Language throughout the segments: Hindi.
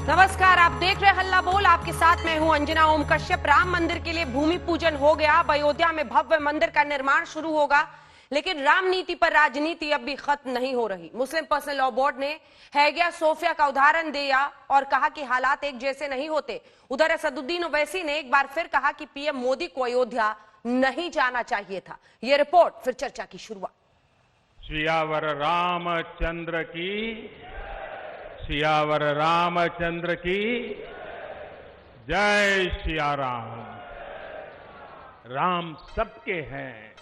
नमस्कार, आप देख रहे हल्ला बोल। आपके साथ मैं हूं अंजना ओम कश्यप। राम मंदिर के लिए भूमि पूजन हो गया। अब अयोध्या में भव्य मंदिर का निर्माण शुरू होगा, लेकिन राम नीति पर राजनीति अब भी खत्म नहीं हो रही। मुस्लिम पर्सनल लॉ बोर्ड ने हैगिया सोफिया का उदाहरण दिया और कहा कि हालात एक जैसे नहीं होते। उधर असदुद्दीन ओवैसी ने एक बार फिर कहा कि पीएम मोदी को अयोध्या नहीं जाना चाहिए था। यह रिपोर्ट, फिर चर्चा की शुरुआत। सियावर रामचंद्र की, सियावर रामचंद्र की जय। सिया राम। राम सबके हैं,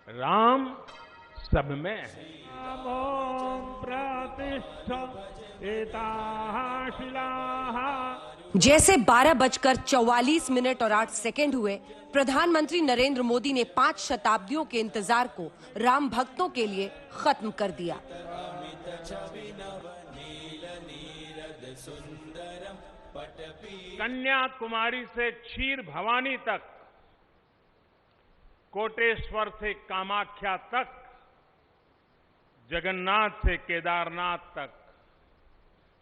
राम सब में है। जैसे 12:44 और 8 सेकंड हुए, प्रधानमंत्री नरेंद्र मोदी ने 5 शताब्दियों के इंतजार को राम भक्तों के लिए खत्म कर दिया। कन्याकुमारी से क्षीर भवानी तक, कोटेश्वर से कामाख्या तक, जगन्नाथ से केदारनाथ तक,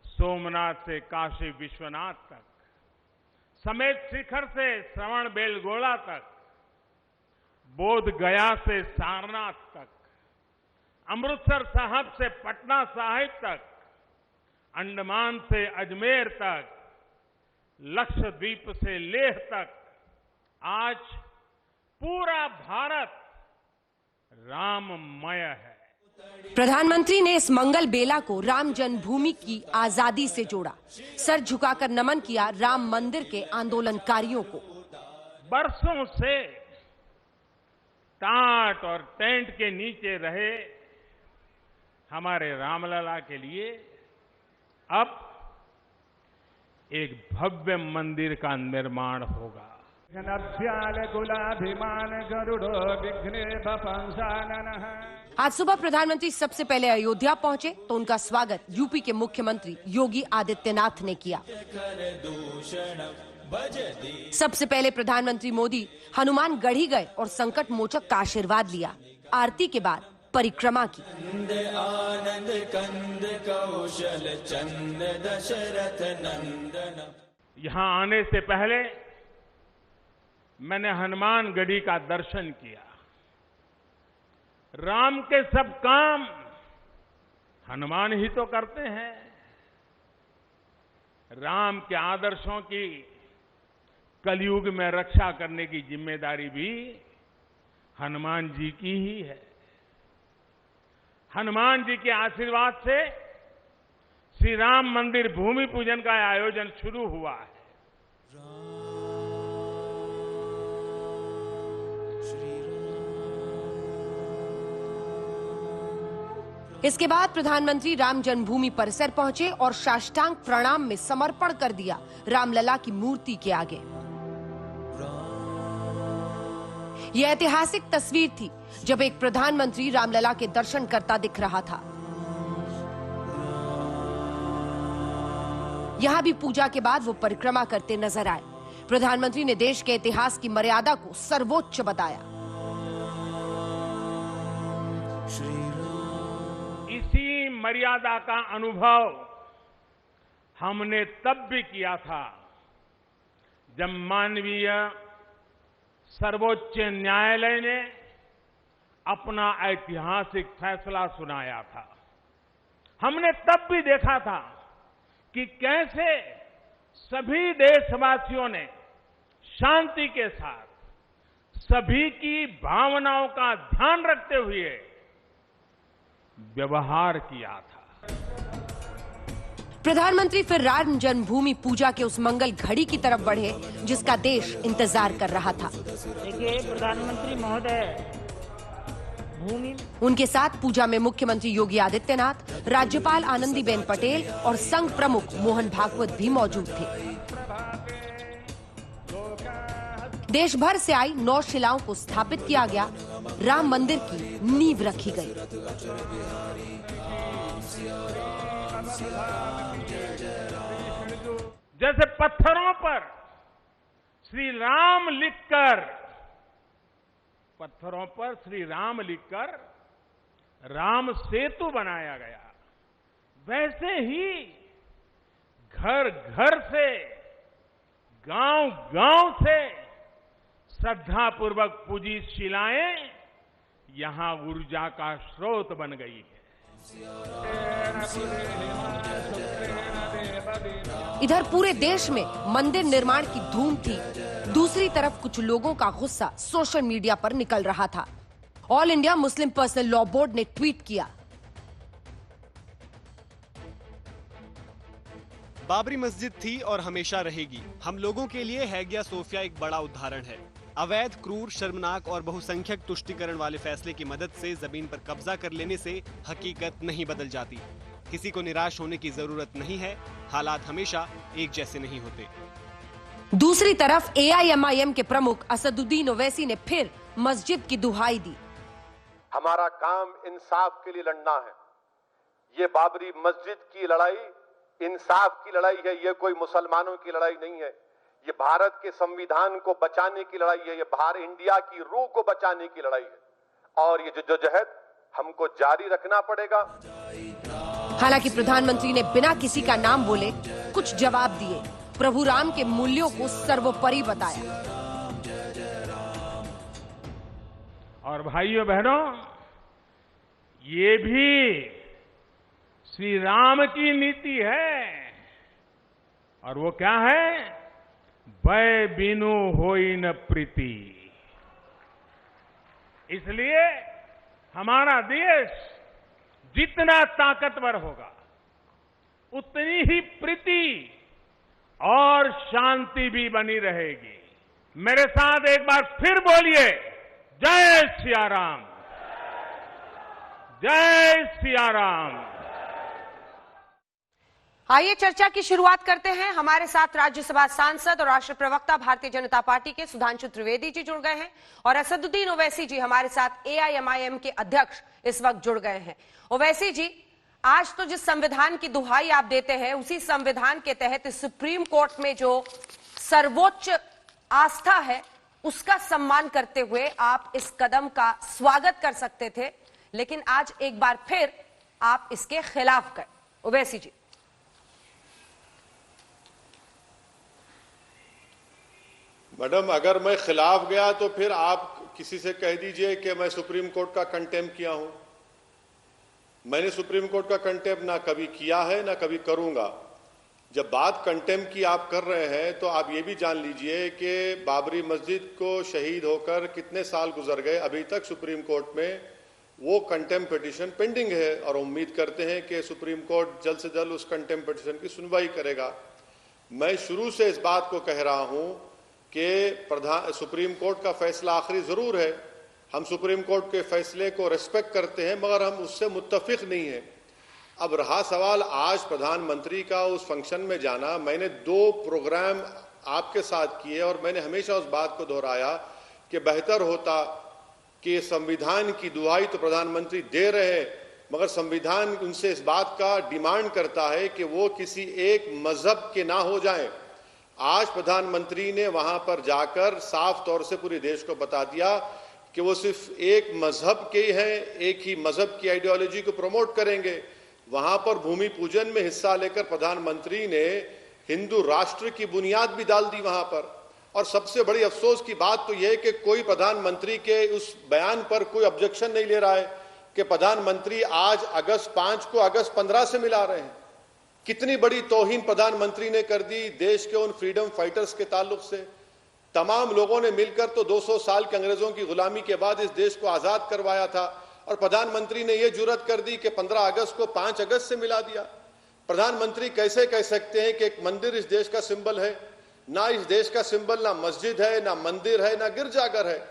सोमनाथ से काशी विश्वनाथ तक, समेत शिखर से श्रवण बेलगोला तक, बोध गया से सारनाथ तक, अमृतसर साहब से पटना साहिब तक, अंडमान से अजमेर तक, लक्षद्वीप से लेह तक, आज पूरा भारत राममय है। प्रधानमंत्री ने इस मंगल बेला को राम जन्मभूमि की आजादी से जोड़ा। सर झुकाकर नमन किया राम मंदिर के आंदोलनकारियों को। बरसों से टाट और टेंट के नीचे रहे हमारे रामलला के लिए अब एक भव्य मंदिर का निर्माण होगा। आज सुबह प्रधानमंत्री सबसे पहले अयोध्या पहुंचे तो उनका स्वागत यूपी के मुख्यमंत्री योगी आदित्यनाथ ने किया। सबसे पहले प्रधानमंत्री मोदी हनुमान गढ़ी गए और संकट मोचक का आशीर्वाद लिया। आरती के बाद परिक्रमा की। आनंद कंद कौशल चंद दशरथ नंदन। यहां आने से पहले मैंने हनुमान गढ़ी का दर्शन किया। राम के सब काम हनुमान ही तो करते हैं। राम के आदर्शों की कलयुग में रक्षा करने की जिम्मेदारी भी हनुमान जी की ही है। हनुमान जी के आशीर्वाद से श्री राम मंदिर भूमि पूजन का आयोजन शुरू हुआ है। इसके बाद प्रधानमंत्री राम जन्मभूमि परिसर पहुंचे और साष्टांग प्रणाम में समर्पण कर दिया रामलला की मूर्ति के आगे। यह ऐतिहासिक तस्वीर थी जब एक प्रधानमंत्री रामलला के दर्शन करता दिख रहा था। यहां भी पूजा के बाद वो परिक्रमा करते नजर आए। प्रधानमंत्री ने देश के इतिहास की मर्यादा को सर्वोच्च बताया। इसी मर्यादा का अनुभव हमने तब भी किया था जब मानवीय सर्वोच्च न्यायालय ने अपना ऐतिहासिक फैसला सुनाया था। हमने तब भी देखा था कि कैसे सभी देशवासियों ने शांति के साथ सभी की भावनाओं का ध्यान रखते हुए व्यवहार किया था। प्रधानमंत्री फिर राम जन्मभूमि पूजा के उस मंगल घड़ी की तरफ बढ़े जिसका देश इंतजार कर रहा था। देखिए प्रधानमंत्री महोदय, उनके साथ पूजा में मुख्यमंत्री योगी आदित्यनाथ, राज्यपाल आनंदीबेन पटेल और संघ प्रमुख मोहन भागवत भी मौजूद थे। देश भर से आई 9 शिलाओं को स्थापित किया गया। राम मंदिर की नींव रखी गई। जैसे पत्थरों पर श्री राम लिखकर, पत्थरों पर श्री राम लिखकर राम सेतु बनाया गया, वैसे ही घर घर से, गांव गांव से श्रद्धापूर्वक पूजी शिलाएं यहां ऊर्जा का स्रोत बन गई है। इधर पूरे देश में मंदिर निर्माण की धूम थी, दूसरी तरफ कुछ लोगों का गुस्सा सोशल मीडिया पर निकल रहा था। All India Muslim personal law board ने ट्वीट किया, बाबरी मस्जिद थी और हमेशा रहेगी। हम लोगों के लिए हैगिया सोफिया एक बड़ा उदाहरण है। अवैध, क्रूर, शर्मनाक और बहुसंख्यक तुष्टीकरण वाले फैसले की मदद से जमीन पर कब्जा कर लेने से हकीकत नहीं बदल जाती। किसी को निराश होने की जरूरत नहीं है, हालात हमेशा एक जैसे नहीं होते। दूसरी तरफ AIMIM के प्रमुख असदुद्दीन ओवैसी ने फिर मस्जिद की दुहाई दी। हमारा काम इंसाफ के लिए लड़ना है। ये बाबरी मस्जिद की लड़ाई इंसाफ की लड़ाई है, ये कोई मुसलमानों की लड़ाई नहीं है। ये भारत के संविधान को बचाने की लड़ाई है, ये भारत इंडिया की रूह को बचाने की लड़ाई है और ये जद्दोजहद हमको जारी रखना पड़ेगा। हालांकि प्रधानमंत्री ने बिना किसी का नाम बोले कुछ जवाब दिए, प्रभु राम के मूल्यों को सर्वोपरि बताया। और भाइयों बहनों, ये भी श्री राम की नीति है और वो क्या है? भय बिनु होई न प्रीति। इसलिए हमारा देश जितना ताकतवर होगा उतनी ही प्रीति और शांति भी बनी रहेगी। मेरे साथ एक बार फिर बोलिए, जय सिया राम, जय सिया राम। आइए चर्चा की शुरुआत करते हैं। हमारे साथ राज्यसभा सांसद और राष्ट्रीय प्रवक्ता भारतीय जनता पार्टी के सुधांशु त्रिवेदी जी जुड़ गए हैं और असदुद्दीन ओवैसी जी हमारे साथ AIMIM के अध्यक्ष इस वक्त जुड़ गए हैं। ओवैसी जी, आज तो जिस संविधान की दुहाई आप देते हैं उसी संविधान के तहत सुप्रीम कोर्ट में जो सर्वोच्च आस्था है उसका सम्मान करते हुए आप इस कदम का स्वागत कर सकते थे, लेकिन आज एक बार फिर आप इसके खिलाफ गए। ओवैसी जी, मैडम, अगर मैं खिलाफ गया तो फिर आप किसी से कह दीजिए कि मैं सुप्रीम कोर्ट का कंटेम्प्ट किया हूं। मैंने सुप्रीम कोर्ट का कंटेम्प्ट ना कभी किया है ना कभी करूंगा। जब बात कंटेम्प्ट की आप कर रहे हैं तो आप ये भी जान लीजिए कि बाबरी मस्जिद को शहीद होकर कितने साल गुजर गए, अभी तक सुप्रीम कोर्ट में वो कंटेम्प्ट पिटीशन पेंडिंग है और उम्मीद करते हैं कि सुप्रीम कोर्ट जल्द से जल्द उस कंटेम्प्ट पिटीशन की सुनवाई करेगा। मैं शुरू से इस बात को कह रहा हूं कि सुप्रीम कोर्ट का फैसला आखिरी जरूर है, हम सुप्रीम कोर्ट के फैसले को रिस्पेक्ट करते हैं, मगर हम उससे मुत्तफिक नहीं है। अब रहा सवाल आज प्रधानमंत्री का उस फंक्शन में जाना, मैंने 2 प्रोग्राम आपके साथ किए और मैंने हमेशा उस बात को दोहराया कि बेहतर होता कि संविधान की दुहाई तो प्रधानमंत्री दे रहे हैं, मगर संविधान उनसे इस बात का डिमांड करता है कि वो किसी एक मजहब के ना हो जाएं। आज प्रधानमंत्री ने वहां पर जाकर साफ तौर से पूरे देश को बता दिया कि वो सिर्फ एक मजहब के हैं, एक ही मजहब की आइडियोलॉजी को प्रमोट करेंगे। वहां पर भूमि पूजन में हिस्सा लेकर प्रधानमंत्री ने हिंदू राष्ट्र की बुनियाद भी डाल दी वहां पर। और सबसे बड़ी अफसोस की बात तो यह कि कोई प्रधानमंत्री के उस बयान पर कोई ऑब्जेक्शन नहीं ले रहा है कि प्रधानमंत्री आज अगस्त 5 को अगस्त 15 से मिला रहे हैं। कितनी बड़ी तौहीन प्रधानमंत्री ने कर दी देश के उन फ्रीडम फाइटर्स के ताल्लुक से। तमाम लोगों ने मिलकर तो 200 साल के अंग्रेजों की गुलामी के बाद इस देश को आजाद करवाया था और प्रधानमंत्री ने यह जुर्रत कर दी कि 15 अगस्त को 5 अगस्त से मिला दिया। प्रधानमंत्री कैसे कह सकते हैं कि एक मंदिर इस देश का सिंबल है? ना इस देश का सिंबल ना मस्जिद है, ना मंदिर है, ना गिरजाघर है।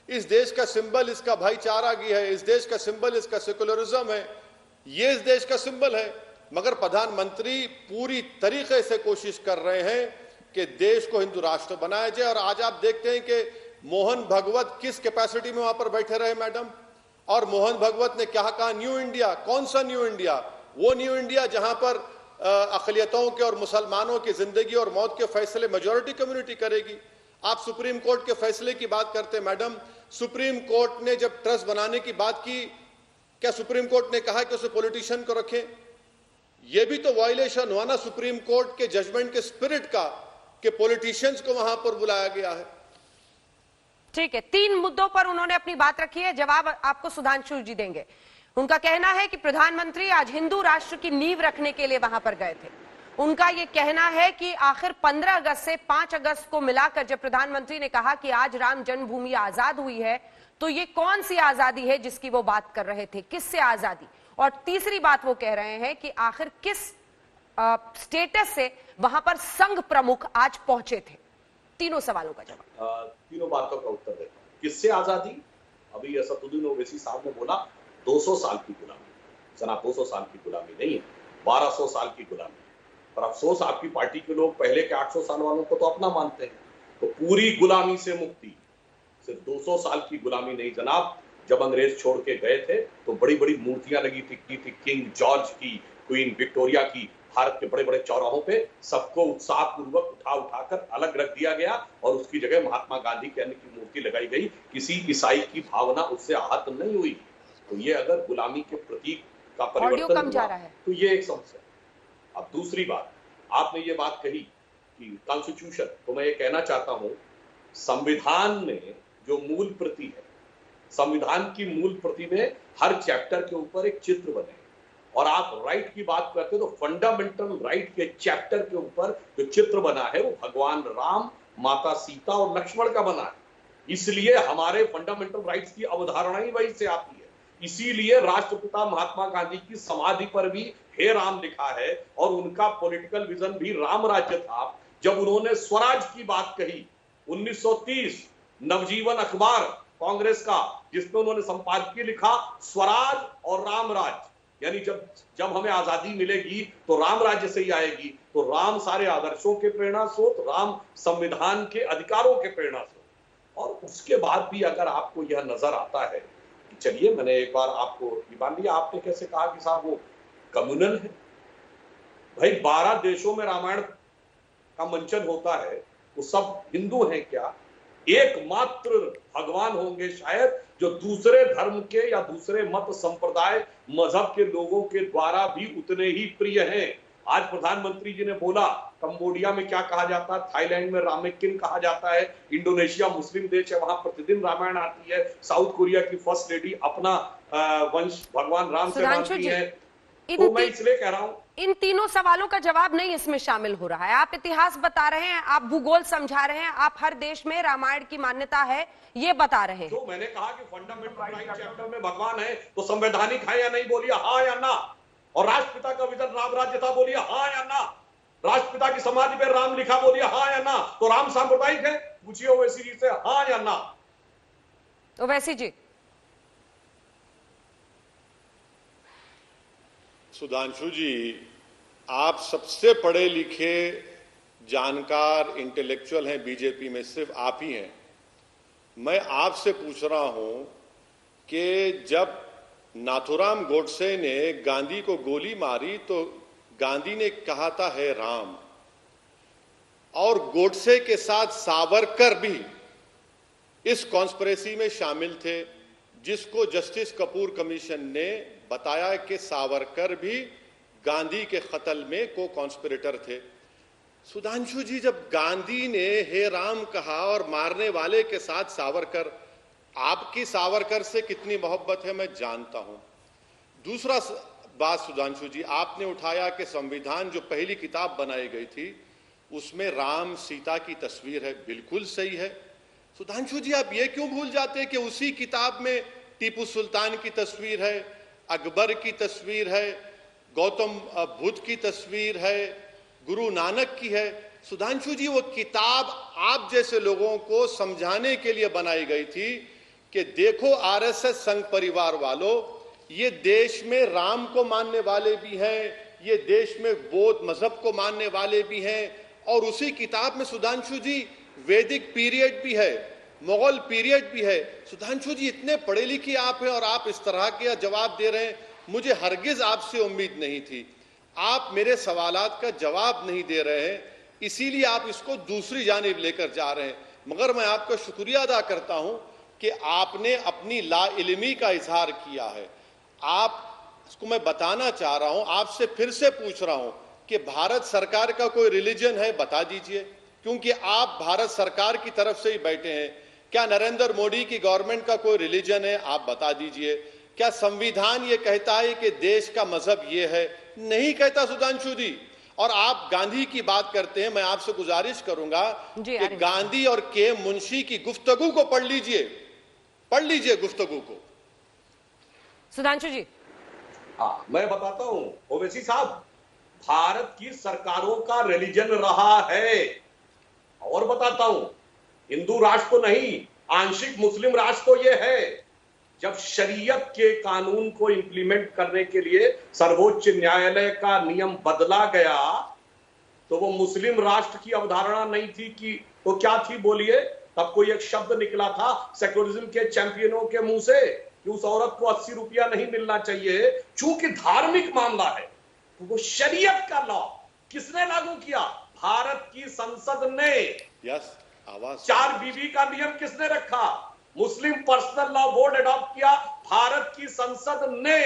इस देश का सिंबल इसका भाईचारागी है, इस देश का सिंबल इसका सेकुलरिज्म है, ये इस देश का सिंबल है। मगर प्रधानमंत्री पूरी तरीके से कोशिश कर रहे हैं कि देश को हिंदू राष्ट्र बनाया जाए। और आज आप देखते हैं कि मोहन भागवत किस कैपेसिटी में वहां पर बैठे रहे मैडम, और मोहन भागवत ने क्या कहा? New India. कौन सा न्यू इंडिया? वो न्यू इंडिया जहां पर अक़लियतों के और मुसलमानों की जिंदगी और मौत के फैसले मेजॉरिटी कम्युनिटी करेगी। आप सुप्रीम कोर्ट के फैसले की बात करते हैं मैडम, सुप्रीम कोर्ट ने जब ट्रस्ट बनाने की बात की, क्या सुप्रीम कोर्ट ने कहा कि उसे पॉलिटिशियन को रखें? ये भी तो वायलेशन हुआ ना सुप्रीम कोर्ट के जजमेंट के स्पिरिट का, कि पॉलिटिशियंस को वहां पर बुलाया गया है। ठीक है, 3 मुद्दों पर उन्होंने अपनी बात रखी है, जवाब आपको सुधांशु जी देंगे। उनका कहना है कि प्रधानमंत्री आज हिंदू राष्ट्र की नींव रखने के लिए वहां पर गए थे। उनका यह कहना है कि आखिर 15 अगस्त से 5 अगस्त को मिलाकर जब प्रधानमंत्री ने कहा कि आज राम जन्मभूमि आजाद हुई है, तो ये कौन सी आजादी है जिसकी वो बात कर रहे थे, किससे आजादी? और तीसरी बात वो कह रहे हैं कि आखिर किस स्टेटस से वहां पर संघ प्रमुख आज पहुंचे थे। तीनों सवालों का जवाब, तीनों बातों का उत्तर देता हूं। किससे आजादी? अभी असदुद्दीन ओवैसी साहब ने बोला 200 साल की गुलामी। जनाब, 200 साल की गुलामी नहीं है, 1200 साल की गुलामी। पर अफसोस आपकी पार्टी के लोग पहले के 800 साल वालों को तो अपना मानते हैं। तो पूरी गुलामी से मुक्ति सिर्फ 200 साल की गुलामी नहीं जनाब। जब अंग्रेज छोड़ के गए थे तो बड़ी बड़ी मूर्तियां लगी थी किंग जॉर्ज की, क्वीन विक्टोरिया की। भारत के बड़े बड़े चौराहों पे सबको उत्साह पूर्वक उठाकर अलग रख दिया गया और उसकी जगह महात्मा गांधी के अन्य की मूर्ति लगाई गई। किसी ईसाई की भावना उससे आहत नहीं हुई। तो ये अगर गुलामी के प्रतीक का परिवर्तन कम जा रहा है तो ये एक समस्या। अब दूसरी बात, आपने ये बात कही कि कॉन्स्टिट्यूशन, तो मैं ये कहना चाहता हूं, संविधान में जो मूल प्रति है, संविधान की मूल प्रति में हर चैप्टर के ऊपर एक चित्र बने। और आप राइट की बात करते हो तो फंडामेंटल राइट के चैप्टर के ऊपर जो चित्र बना है वो भगवान राम, माता सीता और लक्ष्मण का बना है। इसलिए हमारे फंडामेंटल राइट्स की अवधारणा ही वहीं से आती है। इसीलिए राष्ट्रपिता महात्मा गांधी की समाधि पर भी हे राम लिखा है और उनका पॉलिटिकल विजन भी राम राज्य था। जब उन्होंने स्वराज की बात कही 1930, नवजीवन अखबार कांग्रेस का, जिसमें उन्होंने संपादकीय लिखा स्वराज और राम राज्य, यानी जब हमें आजादी मिलेगी तो राम राज्य से ही आएगी। तो राम सारे आदर्शों के प्रेरणा स्रोत, राम संविधान के अधिकारों के प्रेरणा स्रोत। और उसके बाद भी अगर आपको यह नजर आता है, चलिए मैंने एक बार आपको मान लिया, आपने कैसे कहा कि साहब वो कम्युनल है। भाई 12 देशों में रामायण का मंचन होता है, वो सब हिंदू हैं क्या? एकमात्र भगवान होंगे शायद जो दूसरे धर्म के या दूसरे मत संप्रदाय मजहब के लोगों के द्वारा भी उतने ही प्रिय हैं। आज प्रधानमंत्री जी ने बोला कंबोडिया में क्या कहा जाता है, थाईलैंड में रामेकिन कहा जाता है, इंडोनेशिया मुस्लिम देश है, वहां प्रतिदिन रामायण आती है, साउथ कोरिया की फर्स्ट लेडी अपना वंश भगवान राम से मानती है। तो मैं इसलिए कह रहा हूं, इन तीनों सवालों का जवाब नहीं इसमें शामिल हो रहा है। आप इतिहास बता रहे हैं, आप भूगोल समझा रहे हैं, आप हर देश में रामायण की मान्यता है ये बता रहे हैं। जो मैंने कहा कि फंडामेंटल राइट चैप्टर में भगवान है तो संवैधानिक है या नहीं, बोलिए हाँ या ना। और राष्ट्रपिता का विजन राम राज्य था, बोलिए हाँ या ना। राष्ट्रपिता की समाधि पर राम लिखा, बोलिए हाँ या ना। तो राम सांप्रदायिक है, पूछिए ओवैसी जी से हाँ या ना। ओवैसी जी। सुधांशु जी, आप सबसे पढ़े लिखे जानकार इंटेलेक्चुअल हैं बीजेपी में, सिर्फ आप ही हैं। मैं आपसे पूछ रहा हूं कि जब नाथुराम गोडसे ने गांधी को गोली मारी तो गांधी ने कहा था है राम, और गोडसे के साथ सावरकर भी इस कॉन्स्पिरेसी में शामिल थे, जिसको जस्टिस कपूर कमीशन ने बताया कि सावरकर भी गांधी के कत्ल में को कॉन्स्पिरेटर थे। सुधांशु जी, जब गांधी ने हे राम कहा और मारने वाले के साथ सावरकर, आपकी सावरकर से कितनी मोहब्बत है मैं जानता हूं। दूसरा बात सुधांशु जी, आपने उठाया कि संविधान जो पहली किताब बनाई गई थी उसमें राम सीता की तस्वीर है, बिल्कुल सही है। सुधांशु जी, आप ये क्यों भूल जाते हैं कि उसी किताब में टीपू सुल्तान की तस्वीर है, अकबर की तस्वीर है, गौतम बुद्ध की तस्वीर है, गुरु नानक की है। सुधांशु जी, वो किताब आप जैसे लोगों को समझाने के लिए बनाई गई थी कि देखो आरएसएस संघ परिवार वालों, ये देश में राम को मानने वाले भी हैं, ये देश में बौद्ध मजहब को मानने वाले भी हैं। और उसी किताब में सुधांशु जी वैदिक पीरियड भी है, मुगल पीरियड भी है। सुधांशु जी, इतने पढ़े लिखे आप हैं और आप इस तरह के जवाब दे रहे हैं, मुझे हरगिज आपसे उम्मीद नहीं थी। आप मेरे सवालात का जवाब नहीं दे रहे हैं, इसीलिए आप इसको दूसरी जानिब लेकर जा रहे हैं। मगर मैं आपका शुक्रिया अदा करता हूं कि आपने अपनी लाइल्मी का इजहार किया है। आप उसको मैं बताना चाह रहा हूं, आपसे फिर से पूछ रहा हूं कि भारत सरकार का कोई रिलीजन है, बता दीजिए, क्योंकि आप भारत सरकार की तरफ से ही बैठे हैं। क्या नरेंद्र मोदी की गवर्नमेंट का कोई रिलीजन है, आप बता दीजिए। क्या संविधान ये कहता है कि देश का मजहब ये है? नहीं कहता सुधांशु जी। और आप गांधी की बात करते हैं, मैं आपसे गुजारिश करूंगा कि गांधी और के मुंशी की गुफ्तगू को पढ़ लीजिए गुफ्तगू को। सुधांशु जी। हाँ, मैं बताता हूं ओवैसी साहब, भारत की सरकारों का रिलीजन रहा है। और बताता हूं, हिंदू राष्ट्र तो नहीं, आंशिक मुस्लिम राष्ट्र तो ये है। जब शरीयत के कानून को इंप्लीमेंट करने के लिए सर्वोच्च न्यायालय का नियम बदला गया, तो वो मुस्लिम राष्ट्र की अवधारणा नहीं थी कि तो क्या थी, बोलिए। तब कोई एक शब्द निकला था सेक्युलरिज्म के चैंपियनों के मुंह से कि उस औरत को 80 रुपया नहीं मिलना चाहिए, चूंकि धार्मिक मामला है। तो वो शरीयत का लॉ किसने लागू किया? भारत की संसद ने। यस, आवाज। 4 बीवी का नियम किसने रखा? मुस्लिम पर्सनल लॉ बोर्ड अडॉप्ट किया भारत की संसद ने।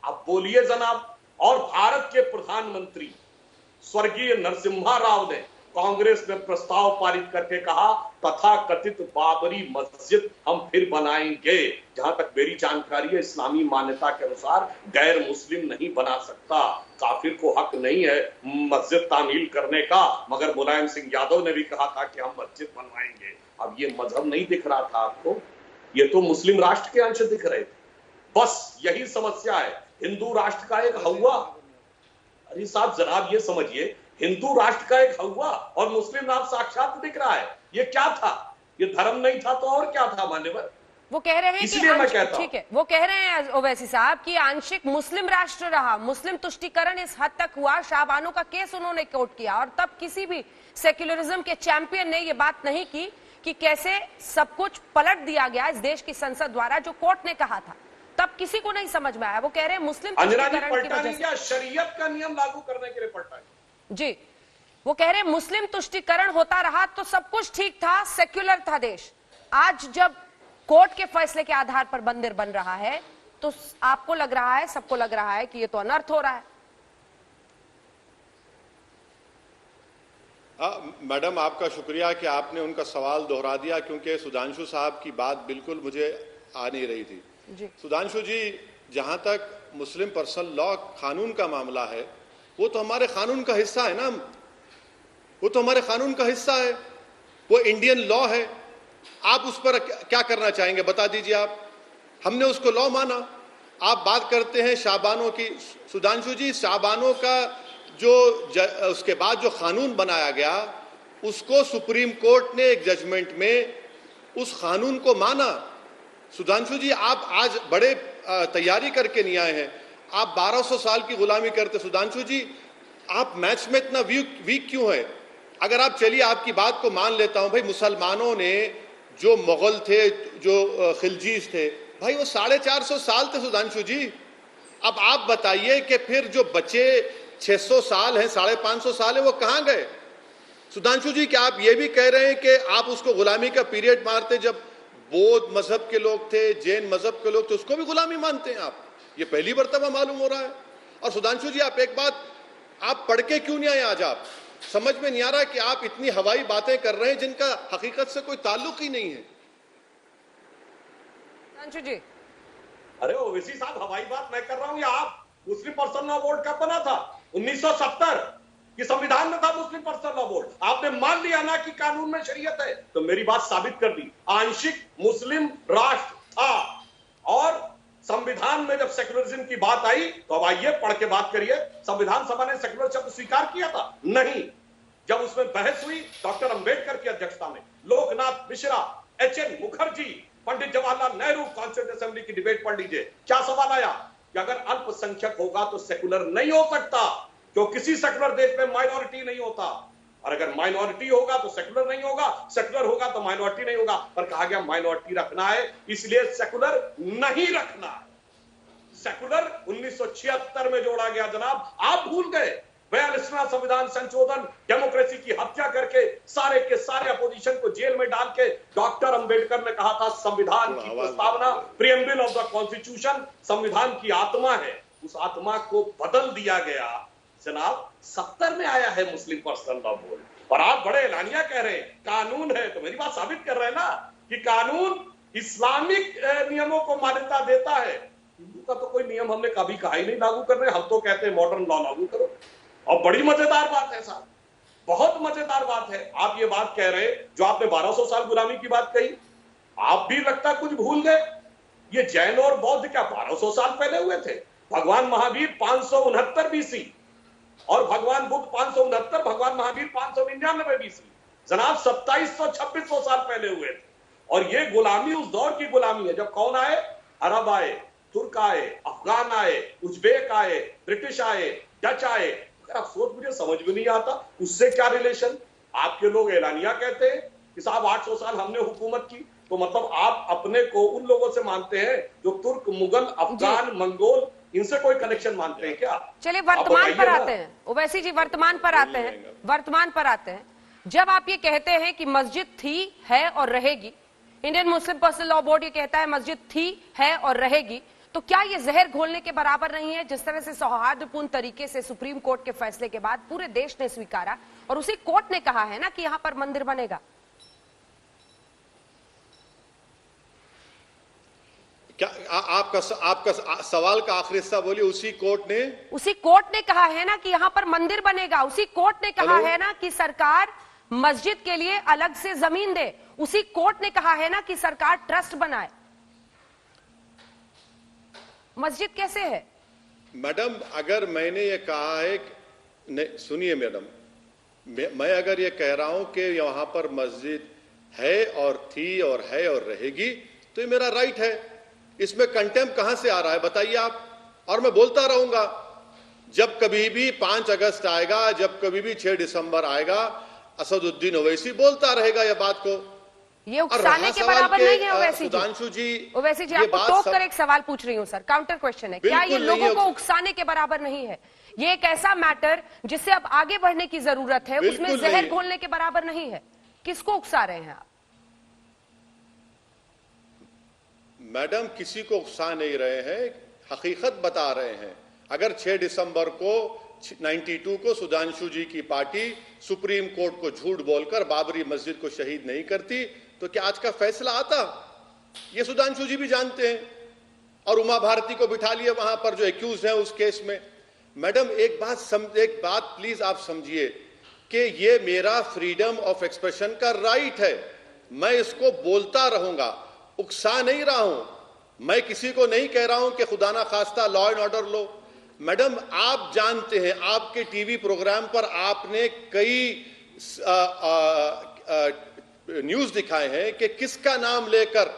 अब बोलिए जनाब। और भारत के प्रधानमंत्री स्वर्गीय नरसिम्हा राव ने कांग्रेस में प्रस्ताव पारित करके कहा, तथाकथित बाबरी मस्जिद हम फिर बनाएंगे। जहां तक मेरी जानकारी है, इस्लामी मान्यता के अनुसार गैर मुस्लिम नहीं बना सकता। काफिर को हक नहीं है मस्जिद तामील करने का, मगर मुलायम सिंह यादव ने भी कहा था कि हम मस्जिद बनवाएंगे। अब ये मजहब नहीं दिख रहा था आपको, ये तो मुस्लिम राष्ट्र के अंश दिख रहे थे। बस यही समस्या है। हिंदू राष्ट्र का एक हवा, अरे साहब जनाब ये समझिए, हिंदू राष्ट्र का एक हवा और मुस्लिम राष्ट्र साक्षात दिख रहा है। ये क्या था? ये धर्म नहीं था तो और क्या था मान्यवर? वो कह रहे हैं इसलिए मैं कहता हूं, ठीक है, वो कह रहे हैं ओवैसी साहब कि आंशिक मुस्लिम राष्ट्र रहा, मुस्लिम तुष्टीकरण इस हद तक हुआ, शाहबानो का केस उन्होंने कोर्ट किया, और तब किसी भी सेक्युलरिज्म के चैंपियन ने ये बात नहीं की कि कैसे सब कुछ पलट दिया गया इस देश की संसद द्वारा, जो कोर्ट ने कहा था। तब किसी को नहीं समझ में आया। वो कह रहे हैं मुस्लिम तुष्टीकरण की वजह से, शरीयत का नियम लागू करने के लिए पलटा जी, वो कह रहे हैं मुस्लिम तुष्टीकरण होता रहा तो सब कुछ ठीक था, सेक्युलर था देश। आज जब कोर्ट के फैसले के आधार पर मंदिर बन रहा है तो आपको लग रहा है, सबको लग रहा है कि ये तो अनर्थ हो रहा है। मैडम आपका शुक्रिया कि आपने उनका सवाल दोहरा दिया, क्योंकि सुधांशु साहब की बात बिल्कुल मुझे आ नहीं रही थी जी। सुधांशु जी, जहां तक मुस्लिम पर्सनल लॉ कानून का मामला है, वो तो हमारे कानून का हिस्सा है ना, वो तो हमारे कानून का हिस्सा है, वो इंडियन लॉ है। आप उस पर क्या करना चाहेंगे, बता दीजिए आप। हमने उसको लॉ माना। आप बात करते हैं शाहबानों की। सुधांशु जी, शाहबानों का जो उसके बाद जो कानून बनाया गया, उसको सुप्रीम कोर्ट ने एक जजमेंट में उस कानून को माना। सुधांशु जी, आप आज बड़े तैयारी करके नहीं आए हैं। आप 1200 साल की गुलामी करते। सुधांशु जी, आप मैथ्स में इतना वीक क्यों है? अगर आप, चलिए आपकी बात को मान लेता हूं, भाई मुसलमानों ने जो मुगल थे, जो खिलजीज थे, भाई वो 450 साल थे सुधांशु जी। अब आप बताइए कि फिर जो बचे 600 साल हैं, 550 साल है, वो कहां गए? सुधांशु जी, क्या आप ये भी कह रहे हैं कि आप उसको गुलामी का पीरियड मारते? जब बौद्ध मजहब के लोग थे, जैन मजहब के लोग थे, उसको भी गुलामी मानते हैं आप? ये पहली मर्तबा मालूम हो रहा है। और सुधांशु जी, आप एक बात, आप पढ़ के क्यों नहीं आए आज? आप समझ में नहीं आ रहा कि आप इतनी हवाई बातें कर रहे हैं जिनका हकीकत से कोई ताल्लुक ही नहीं है। सुधांशु जी, अरे ओवैसी साहब, हवाई बात मैं कर रहा हूं या आप? मुस्लिम पर्सनल लॉ बोर्ड कब बना था? 1970 कि संविधान में था मुस्लिम पर्सनल लॉ बोर्ड। आपने मान लिया ना कि कानून में शरीयत है, तो मेरी बात साबित कर दी। आंशिक मुस्लिम राष्ट्र था, और संविधान में जब सेक्युलरिज्म की बात आई तो अब आइए पढ़ के बात करिए। संविधान सभा ने सेक्युलर शब्द स्वीकार किया था? नहीं। जब उसमें बहस हुई डॉक्टर अंबेडकर की अध्यक्षता में, Loknath Mishra, H.N.. Mukherjee, Pandit Jawaharlal Nehru, constituent assembly की डिबेट पढ़ लीजिए। क्या सवाल आया कि अगर अल्पसंख्यक होगा तो सेक्युलर नहीं हो सकता, क्यों किसी सेक्युलर देश में माइनॉरिटी नहीं होता, और अगर माइनॉरिटी होगा तो सेक्युलर नहीं होगा, सेक्युलर होगा तो माइनॉरिटी नहीं होगा। पर कहा गया माइनॉरिटी रखना है, इसलिए सेक्युलर नहीं रखना है। सेक्युलर 1976 में जोड़ा गया जनाब, आप भूल गए। 42वां संविधान संशोधन, डेमोक्रेसी की हत्या करके सारे के सारे अपोजिशन को जेल में डाल के डॉक्टर अंबेडकर ने कहा था संविधान की प्रस्तावना, प्रीएम्बल ऑफ द कॉन्स्टिट्यूशन, संविधान की आत्मा है। उस आत्मा को बदल दिया गया। जनाब 70 में आया है मुस्लिम पर्सनल लॉ बोर्ड, और आप बड़े एलानिया कह रहे हैं कानून है, तो मेरी बात साबित कर रहे हैं ना कि कानून इस्लामिक नियमों को मान्यता देता है। हिंदू का तो कोई नियम हमने कभी कहा ही नहीं लागू कर रहे, हम तो कहते हैं मॉडर्न लॉ लागू करो। और बड़ी मजेदार बात है साहब, बहुत मजेदार बात है, आप ये बात कह रहे जो आपने 1200 साल गुलामी की बात कही, आप भी लगता कुछ भूल गए। ये जैन और बौद्ध क्या 1200 साल पहले हुए थे? भगवान महावीर 569 बीसी और भगवान बुद्ध 569, भगवान महावीर 599 बीसी। जनाब 2700-2600 साल पहले हुए थे। और ये गुलामी उस दौर की गुलामी है जब कौन आए? अरब आए, तुर्क आए, अफगान आए, उज्बेक आए, ब्रिटिश आए, डच आए। अगर आप सोच मुझे समझ में नहीं आता उससे क्या रिलेशन। आपके लोग एलानिया कहते हैं कि साहब 800 साल हमने हुकूमत की, तो मतलब आप अपने को उन लोगों से मानते हैं जो तुर्क, मुगल, अफगान, मंगोल, इनसे कोई कनेक्शन मानते हैं क्या? चलिए वर्तमान पर आते हैं ओवैसी जी, वर्तमान पर आते हैं, वर्तमान पर आते हैं। जब आप ये कहते हैं कि मस्जिद थी, है और रहेगी, Indian Muslim personal law board ये कहता है मस्जिद थी, है और रहेगी, तो क्या ये जहर घोलने के बराबर नहीं है? जिस तरह से सौहार्दपूर्ण तरीके से सुप्रीम कोर्ट के फैसले के बाद पूरे देश ने स्वीकारा और उसी कोर्ट ने कहा है ना कि यहां पर मंदिर बनेगा। क्या आपका सवाल का आखिरी हिस्सा बोलिए। उसी कोर्ट ने कहा है ना कि यहां पर मंदिर बनेगा, उसी कोर्ट ने कहा है ना कि सरकार मस्जिद के लिए अलग से जमीन दे, उसी कोर्ट ने कहा है ना कि सरकार ट्रस्ट बनाए। मस्जिद कैसे है? मैडम अगर मैंने ये कहा है, सुनिए मैडम, मैं अगर ये कह रहा हूं कि यहां पर मस्जिद है और थी और है और रहेगी, तो ये मेरा राइट है। इसमें कंटेम्प्ट कहां से आ रहा है बताइए आप? और मैं बोलता रहूंगा, जब कभी भी 5 अगस्त आएगा, जब कभी भी 6 दिसंबर आएगा, असदुद्दीन ओवैसी बोलता रहेगा ये बात को। ये उकसाने के बराबर नहीं है ओवैसी जी। ओवैसी जी, आपको टोक कर एक सवाल पूछ रही हूं सर, काउंटर क्वेश्चन है, क्या ये लोगों को उकसाने के बराबर नहीं है? ये एक ऐसा मैटर जिससे अब आगे बढ़ने की जरूरत है, उसमें जहर घोलने के बराबर नहीं है। किसको उकसा रहे हैं आप? मैडम किसी को उकसा नहीं रहे हैं, हकीकत बता रहे हैं। अगर 6 दिसंबर को 92 को सुधांशु जी की पार्टी सुप्रीम कोर्ट को झूठ बोलकर बाबरी मस्जिद को शहीद नहीं करती, तो क्या आज का फैसला आता? ये सुधांशु जी भी जानते हैं। और उमा भारती को बिठा लिए वहां पर जो एक्यूज हैं उस केस में। मैडम एक बात प्लीज आप समझिए कि ये मेरा फ्रीडम ऑफ एक्सप्रेशन का राइट है, मैं इसको बोलता रहूंगा, उकसा नहीं रहा हूं। मैं किसी को नहीं कह रहा हूं कि खुदा ना खास्ता लॉ एंड ऑर्डर लो। मैडम आप जानते हैं, आपके टीवी प्रोग्राम पर आपने कई न्यूज दिखाए हैं कि किसका नाम लेकर,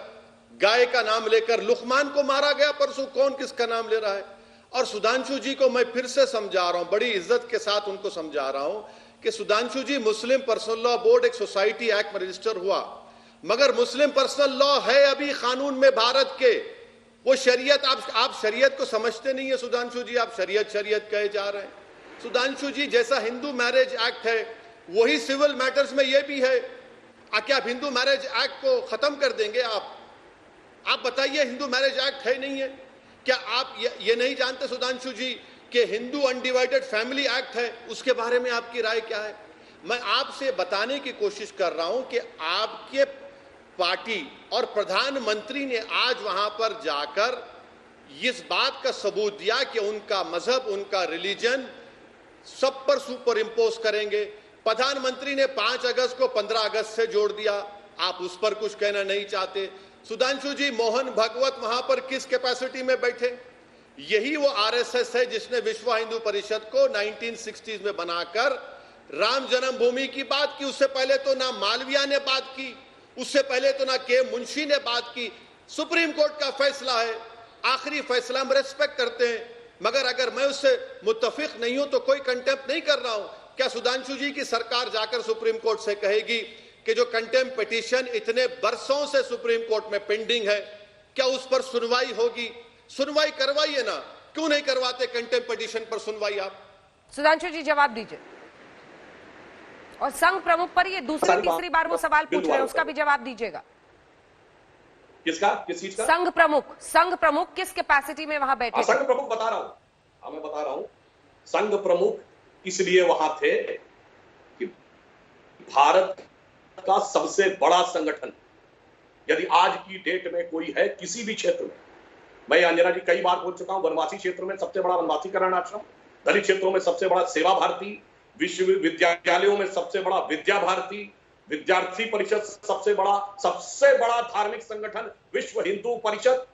गाय का नाम लेकर लुकमान को मारा गया परसों। कौन किसका नाम ले रहा है? और सुधांशु जी को मैं फिर से समझा रहा हूं, बड़ी इज्जत के साथ उनको समझा रहा हूं कि सुधांशु जी, मुस्लिम पर्सनल लॉ बोर्ड एक सोसाइटी एक्ट में रजिस्टर हुआ, मगर मुस्लिम पर्सनल लॉ है अभी कानून में भारत के। वो शरीयत, आप शरीयत को समझते नहीं है सुधांशु जी, आप शरीयत कहे जा रहे हैं। सुधांशु जी, जैसा हिंदू मैरिज एक्ट है वही सिविल मैटर्स में ये भी है। क्या आप हिंदू मैरिज एक्ट को खत्म कर देंगे? आप बताइए, हिंदू मैरिज एक्ट है नहीं है? क्या आप ये नहीं जानते सुधांशु जी कि हिंदू अनडिवाइडेड फैमिली एक्ट है? उसके बारे में आपकी राय क्या है? मैं आपसे बताने की कोशिश कर रहा हूं कि आपके पार्टी और प्रधानमंत्री ने आज वहां पर जाकर इस बात का सबूत दिया कि उनका मजहब, उनका रिलीजन सब पर सुपर इंपोज करेंगे। प्रधानमंत्री ने 5 अगस्त को 15 अगस्त से जोड़ दिया, आप उस पर कुछ कहना नहीं चाहते। सुधांशु जी, मोहन भागवत वहां पर किस कैपेसिटी में बैठे? यही वो आरएसएस है जिसने विश्व हिंदू परिषद को 1960s में बनाकर राम जन्मभूमि की बात की। उससे पहले तो ना मालविया ने बात की, उससे पहले तो ना के मुंशी ने बात की। सुप्रीम कोर्ट का फैसला है, आखिरी फैसला हम रेस्पेक्ट करते हैं, मगर अगर मैं उससे मुत्तफिक नहीं हूं तो कोई कंटेम्प्ट नहीं कर रहा हूं। क्या सुधांशु जी की सरकार जाकर सुप्रीम कोर्ट से कहेगी कि जो कंटेम्प्ट पिटीशन इतने बरसों से सुप्रीम कोर्ट में पेंडिंग है, क्या उस पर सुनवाई होगी? सुनवाई करवाइए ना, क्यों नहीं करवाते कंटेम्प्ट पिटीशन पर सुनवाई? आप सुधांशु जी जवाब दीजिए। और संघ प्रमुख पर ये दूसरी तीसरी बार वो सवाल पूछ रहे हैं, उसका भी जवाब दीजिएगा। किसका? किस चीज का? संघ प्रमुख किस कैपेसिटी में वहां बैठे? संघ प्रमुख बता रहा हूं, था। मैं बता रहा हूं, संघ प्रमुख इसलिए वहां थे कि भारत का सबसे बड़ा संगठन यदि आज की डेट में कोई है किसी भी क्षेत्र में, मैं अंजना जी कई बार बोल चुका हूं, वनवासी क्षेत्र में सबसे बड़ा वनवासी कल्याण आश्रम, दलित क्षेत्रों में सबसे बड़ा सेवा भारती, विश्वविद्यालयों में सबसे बड़ा विद्या भारती, विद्यार्थी परिषद सबसे बड़ा धार्मिक संगठन विश्व हिंदू परिषद,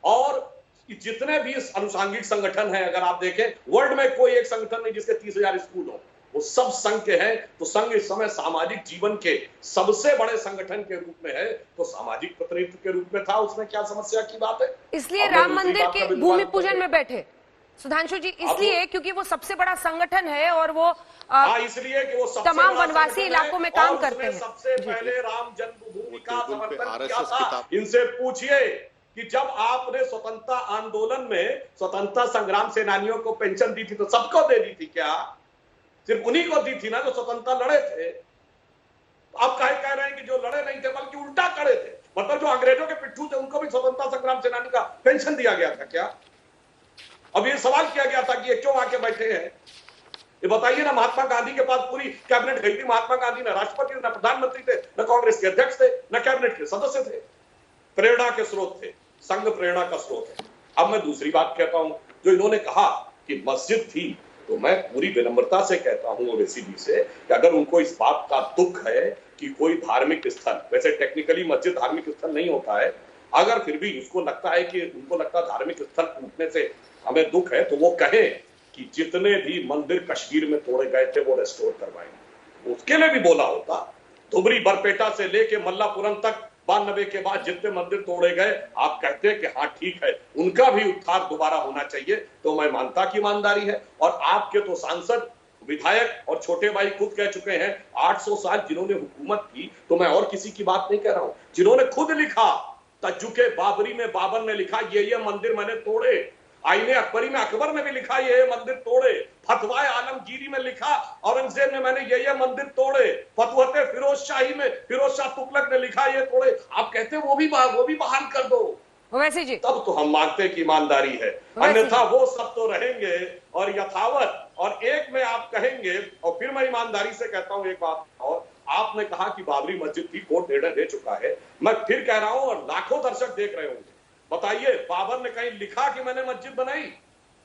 और जितने भी अनुषांगिक संगठन हैं, अगर आप देखें वर्ल्ड में कोई एक संगठन नहीं जिसके 30,000 स्कूल हो, वो सब संघ के हैं। तो संघ इस समय सामाजिक जीवन के सबसे बड़े संगठन के रूप में है, तो सामाजिक प्रतिनिधित्व के रूप में था, उसमें क्या समस्या की बात है? इसलिए राम मंदिर के भूमि पूजन में बैठे सुधांशु जी, इसलिए क्योंकि वो सबसे बड़ा संगठन है और वो इसलिए कि वो सबसे तमाम बड़ा वनवासी इलाकों में काम करते हैं। सबसे पहले राम जन्मभूमि का समर्थन किया था। इनसे पूछिए कि जब आपने स्वतंत्रता आंदोलन में स्वतंत्रता संग्राम सेनानियों को पेंशन दी थी तो सबको दे दी थी क्या? सिर्फ उन्हीं को दी थी ना जो स्वतंत्रता लड़े थे। आप कह रहे हैं कि जो लड़े नहीं थे बल्कि उल्टा खड़े थे, मतलब जो अंग्रेजों के पिट्ठू थे उनको भी स्वतंत्रता संग्राम सेनानी का पेंशन दिया गया था क्या? अब ये सवाल किया गया था कि ये क्यों आके बैठे हैं, ये बताइए ना। महात्मा गांधी के पास पूरी कैबिनेट गई थी, महात्मा गांधी न राष्ट्रपति न प्रधानमंत्री थे, न कांग्रेस के अध्यक्ष थे, न कैबिनेट के सदस्य थे। प्रेरणा के स्रोत थे, संघ प्रेरणा का स्रोत है। अब मैं दूसरी बात कहता हूं, जो इन्होंने कहा कि मस्जिद थी, तो मैं पूरी विनम्रता से कहता हूं ओवैसी जी से कि अगर उनको इस बात का दुख है कि कोई धार्मिक स्थल, वैसे टेक्निकली मस्जिद धार्मिक स्थल नहीं होता है, अगर फिर भी उसको लगता है कि उनको लगता है धार्मिक स्थल टूटने से हमें दुख है, तो वो कहें कि जितने भी मंदिर कश्मीर में तोड़े गए थे वो रेस्टोर करवाएंगे। उसके लिए भी बोला होता। धुबरी बरपेटा से लेके मल्लापुरम तक 92 के बाद जितने मंदिर तोड़े गए, आप कहते हैं कि हाँ ठीक है, उनका भी उद्धार दोबारा होना चाहिए, तो मैं मानता कि ईमानदारी है। और आपके तो सांसद, विधायक और छोटे भाई खुद कह चुके हैं 800 साल जिन्होंने हुकूमत की, तो मैं और किसी की बात नहीं कह रहा हूं, जिन्होंने खुद लिखा तजुके बाबरी में बाबर ने लिखा ये मंदिर मैंने तोड़े, आईने अकबरी में अकबर ने भी लिखा ये मंदिर तोड़े, फतवाए आलमगीरी में लिखा औरंगजेब ने मैंने ये मंदिर तोड़े, फतवते फिरोज शाही में फिरोज शाह तुगलक ने लिखा ये तोड़े, आप कहते हैं वो भी बहाल कर दो, ओवैसी जी तब तो हम मानते हैं कि ईमानदारी है। अन्यथा वो सब तो रहेंगे और यथावत, और एक में आप कहेंगे, और फिर मैं ईमानदारी से कहता हूं एक बात और, आपने कहा कि बाबरी मस्जिद की कोर्ट निर्णय दे चुका है, मैं फिर कह रहा हूं और लाखों दर्शक देख रहे होंगे, बताइए बाबर ने कहीं लिखा कि मैंने मस्जिद बनाई?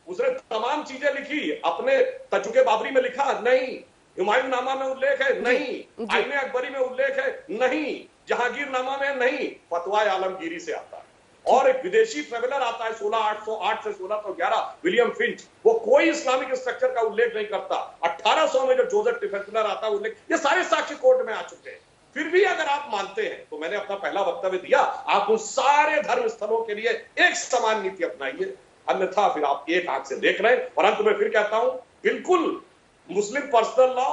उसने तमाम चीजें लिखी, अपने तजुके बाबरी में लिखा नहीं, हुमायूं नामा में उल्लेख है नहीं, आईने अकबरी में उल्लेख है नहीं, जहांगीर नामा में नहीं, फतवाए आलमगीरी से आता है। और एक विदेशी ट्रेवलर आता है 16808 से 1611 विलियम फिंच, वो कोई इस्लामिक स्ट्रक्चर का उल्लेख नहीं करता। 1800 में जो जोसेफ टिफेंसलर आता है उल्लेख, ये सारे साक्ष्य कोर्ट में आ चुके हैं। फिर भी अगर आप मानते हैं, तो मैंने अपना पहला वक्तव्य दिया, आप उन सारे धर्म स्थलों के लिए एक समान नीति अपनाइए, अन्यथा फिर आप एक आंख से देख रहे हैं। और अंत में फिर कहता हूं, बिल्कुल मुस्लिम पर्सनल लॉ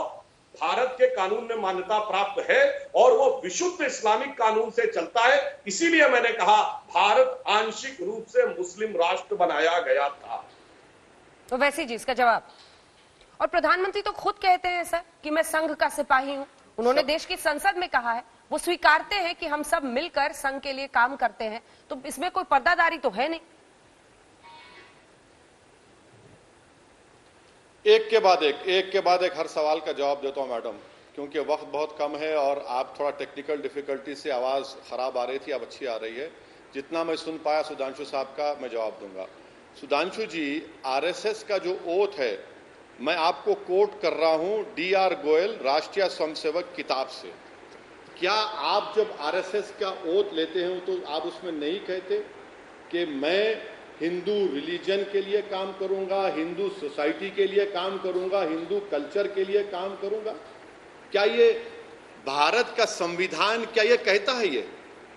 भारत के कानून में मान्यता प्राप्त है और वो विशुद्ध इस्लामिक कानून से चलता है। इसीलिए मैंने कहा भारत आंशिक रूप से मुस्लिम राष्ट्र बनाया गया था। तो वैसे जी इसका जवाब, और प्रधानमंत्री तो खुद कहते हैं सर कि मैं संघ का सिपाही हूं, उन्होंने देश की संसद में कहा है, वो स्वीकारते हैं कि हम सब मिलकर संघ के लिए काम करते हैं, तो इसमें कोई पर्दादारी तो है नहीं। एक के बाद एक हर सवाल का जवाब देता हूं मैडम, क्योंकि वक्त बहुत कम है और आप थोड़ा टेक्निकल डिफिकल्टी से आवाज़ खराब आ रही थी, अब अच्छी आ रही है। जितना मैं सुन पाया सुधांशु साहब का मैं जवाब दूंगा। सुधांशु जी, आरएसएस का जो ओथ है, मैं आपको कोट कर रहा हूं DR गोयल राष्ट्रीय स्वयंसेवक किताब से। क्या आप जब आरएसएस का ओथ लेते हैं तो आप उसमें नहीं कहते कि मैं हिंदू रिलीजन के लिए काम करूंगा, हिंदू सोसाइटी के लिए काम करूंगा, हिंदू कल्चर के लिए काम करूंगा? क्या ये भारत का संविधान क्या ये कहता है? ये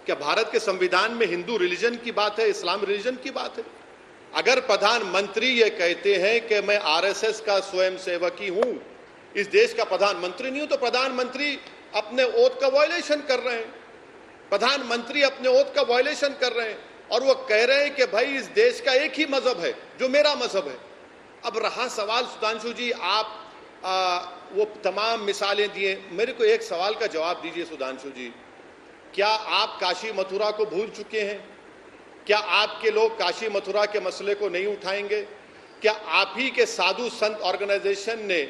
क्या भारत के संविधान में हिंदू रिलीजन की बात है, इस्लाम रिलीजन की बात है? अगर प्रधानमंत्री ये कहते हैं कि मैं आरएसएस का स्वयंसेवकी हूं, इस देश का प्रधानमंत्री नहीं हूं, तो प्रधानमंत्री अपने ओथ का वायलेशन कर रहे हैं। प्रधानमंत्री अपने ओथ का वायलेशन कर रहे हैं और वो कह रहे हैं कि भाई इस देश का एक ही मजहब है जो मेरा मजहब है। अब रहा सवाल सुधांशु जी, आप वो तमाम मिसालें दिए, मेरे को एक सवाल का जवाब दीजिए सुधांशु जी, क्या आप काशी मथुरा को भूल चुके हैं? क्या आपके लोग काशी मथुरा के मसले को नहीं उठाएंगे? क्या आप ही के साधु संत ऑर्गेनाइजेशन ने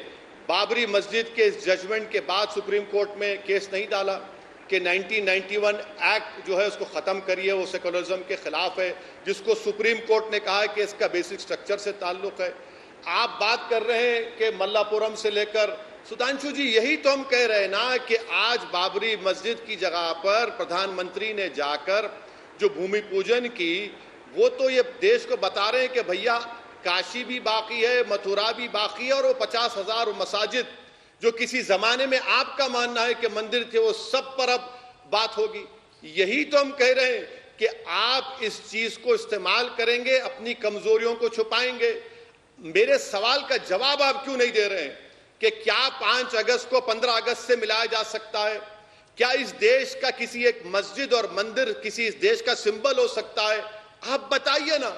बाबरी मस्जिद के इस जजमेंट के बाद सुप्रीम कोर्ट में केस नहीं डाला कि 1991 एक्ट जो है उसको खत्म करिए, वो सेकुलरिज्म के खिलाफ है, जिसको सुप्रीम कोर्ट ने कहा है कि इसका बेसिक स्ट्रक्चर से ताल्लुक है। आप बात कर रहे हैं कि मल्लापुरम से लेकर, सुधांशु जी यही तो हम कह रहे हैं ना कि आज बाबरी मस्जिद की जगह पर प्रधानमंत्री ने जाकर जो भूमि पूजन की, वो तो ये देश को बता रहे हैं कि भैया काशी भी बाकी है, मथुरा भी बाकी है, और वो 50,000 मसाजिद जो किसी जमाने में आपका मानना है कि मंदिर थे, वो सब पर अब बात होगी। यही तो हम कह रहे हैं कि आप इस चीज को इस्तेमाल करेंगे, अपनी कमजोरियों को छुपाएंगे। मेरे सवाल का जवाब आप क्यों नहीं दे रहे हैं कि क्या 5 अगस्त को 15 अगस्त से मिलाया जा सकता है? क्या इस देश का किसी एक मस्जिद और मंदिर किसी इस देश का सिंबल हो सकता है? आप बताइए ना।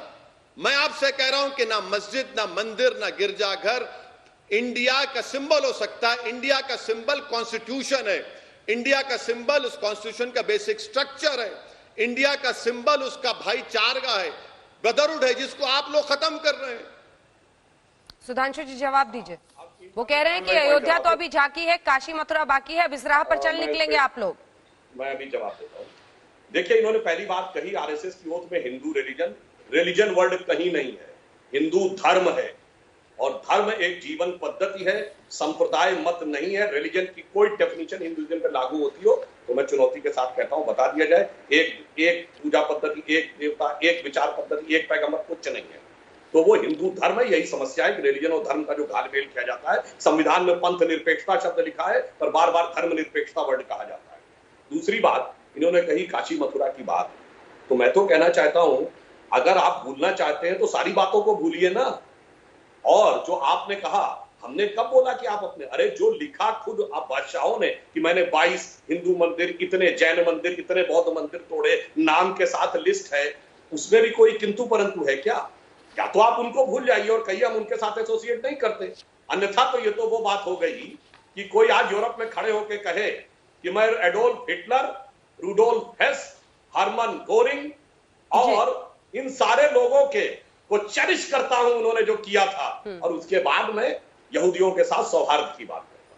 मैं आपसे कह रहा हूं कि ना मस्जिद, ना मंदिर, ना गिरजाघर इंडिया का सिंबल हो सकता है। इंडिया का सिंबल कॉन्स्टिट्यूशन है, इंडिया का सिंबल उस कॉन्स्टिट्यूशन का बेसिक स्ट्रक्चर है, इंडिया का सिंबल उसका भाईचारा है, ब्रदरहुड है, जिसको आप लोग खत्म कर रहे हैं। सुधांशु जी जवाब दीजिए। वो कह रहे हैं कि अयोध्या तो अभी झांकी है, काशी मथुरा बाकी है, अब इस राह पर चल निकलेंगे आप लोग। मैं अभी जवाब देता हूँ। देखिए, इन्होंने पहली बात कही आरएसएस की ओथ में हिंदू रिलीजन वर्ड कहीं नहीं है, हिंदू धर्म है, और धर्म एक जीवन पद्धति है, संप्रदाय मत नहीं है। रिलीजन की कोई डेफिनेशन हिंदुइज्म पर लागू होती हो तो मैं चुनौती के साथ कहता हूं, बता दिया जाए। एक पूजा पद्धति, एक देवता, एक विचार पद्धति, एक पैगंबर, कुछ नहीं है। तो वो हिंदू धर्म है। यही समस्या है कि रिलीजन और धर्म का जो घालमेल किया जाता है। संविधान में पंथ निरपेक्षता शब्द लिखा है, पर बार बार धर्म निरपेक्षता वर्ड कहा जाता है। दूसरी बात, इन्होंने कही काशी मथुरा की बात, तो मैं तो कहना चाहता हूं, अगर आप भूलना चाहते हैं तो सारी बातों को भूलिए ना। और जो आपने कहा, हमने कब बोला कि आप अपने, अरे जो लिखा खुद आप बादशाहों ने कि मैंने 22 हिंदू मंदिर, इतने जैन मंदिर, इतने बौद्ध मंदिर तोड़े, नाम के साथ लिस्ट है, उसमें भी कोई किंतु परंतु है क्या? या तो आप उनको भूल जाइए और कहिए हम उनके साथ एसोसिएट नहीं करते। अन्यथा तो ये तो वो बात हो गई कि कोई आज यूरोप में खड़े होकर कहे कि मैं Adolf Hitler, Rudolf Hess, Hermann Goring और इन सारे लोगों के को चेरिश करता हूं, उन्होंने जो किया था, और उसके बाद में यहूदियों के साथ सौहार्द की बात करता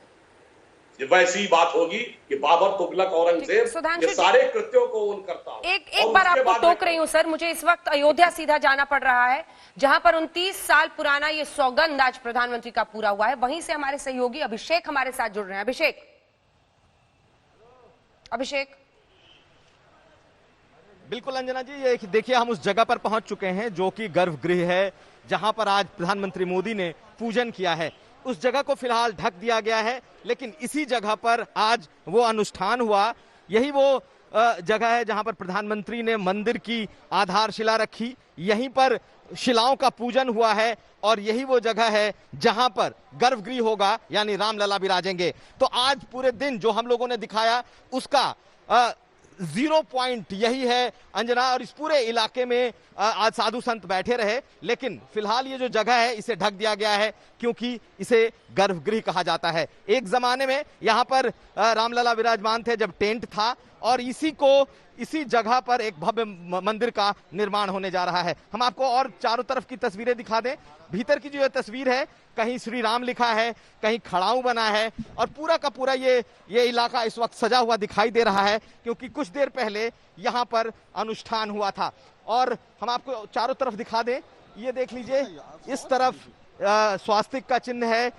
हूं। वैसी बात होगी कि बाबर, तुगलक, औरंगजेब, ये सारे कृत्यों को उन करता हूं। एक बार आपको टोक रही हूं सर, मुझे इस वक्त अयोध्या सीधा जाना पड़ रहा है, जहां पर 29 साल पुराना ये सौगंध आज प्रधानमंत्री का पूरा हुआ है। वहीं से हमारे सहयोगी अभिषेक हमारे साथ जुड़ रहे हैं। अभिषेक। बिल्कुल अंजना जी, ये देखिए हम उस जगह पर पहुंच चुके हैं जो कि गर्भगृह है, जहां पर आज प्रधानमंत्री मोदी ने पूजन किया है। उस जगह को फिलहाल ढक दिया गया है, लेकिन इसी जगह पर आज वो अनुष्ठान हुआ। यही वो जगह है जहां पर प्रधानमंत्री ने मंदिर की आधारशिला रखी, यहीं पर शिलाओं का पूजन हुआ है, और यही वो जगह है जहां पर गर्भगृह होगा, यानी रामलला विराजेंगे। तो आज पूरे दिन जो हम लोगों ने दिखाया उसका 0 पॉइंट यही है अंजना, और इस पूरे इलाके में आज साधु संत बैठे रहे, लेकिन फिलहाल ये जो जगह है इसे ढक दिया गया है क्योंकि इसे गर्भगृह कहा जाता है। एक जमाने में यहाँ पर रामलला विराजमान थे जब टेंट था, और इसी जगह पर एक भव्य मंदिर का निर्माण होने जा रहा है। हम आपको और चारों तरफ की तस्वीरें दिखा दें। भीतर की जो ये तस्वीर है, कहीं श्री राम लिखा है, कहीं खड़ाऊ बना है, और पूरा का पूरा ये इलाका इस वक्त सजा हुआ दिखाई दे रहा है क्योंकि कुछ देर पहले यहाँ पर अनुष्ठान हुआ था। और हम आपको चारों तरफ दिखा दें, ये देख लीजिए, इस तरफ स्वास्तिक का चिन्ह है,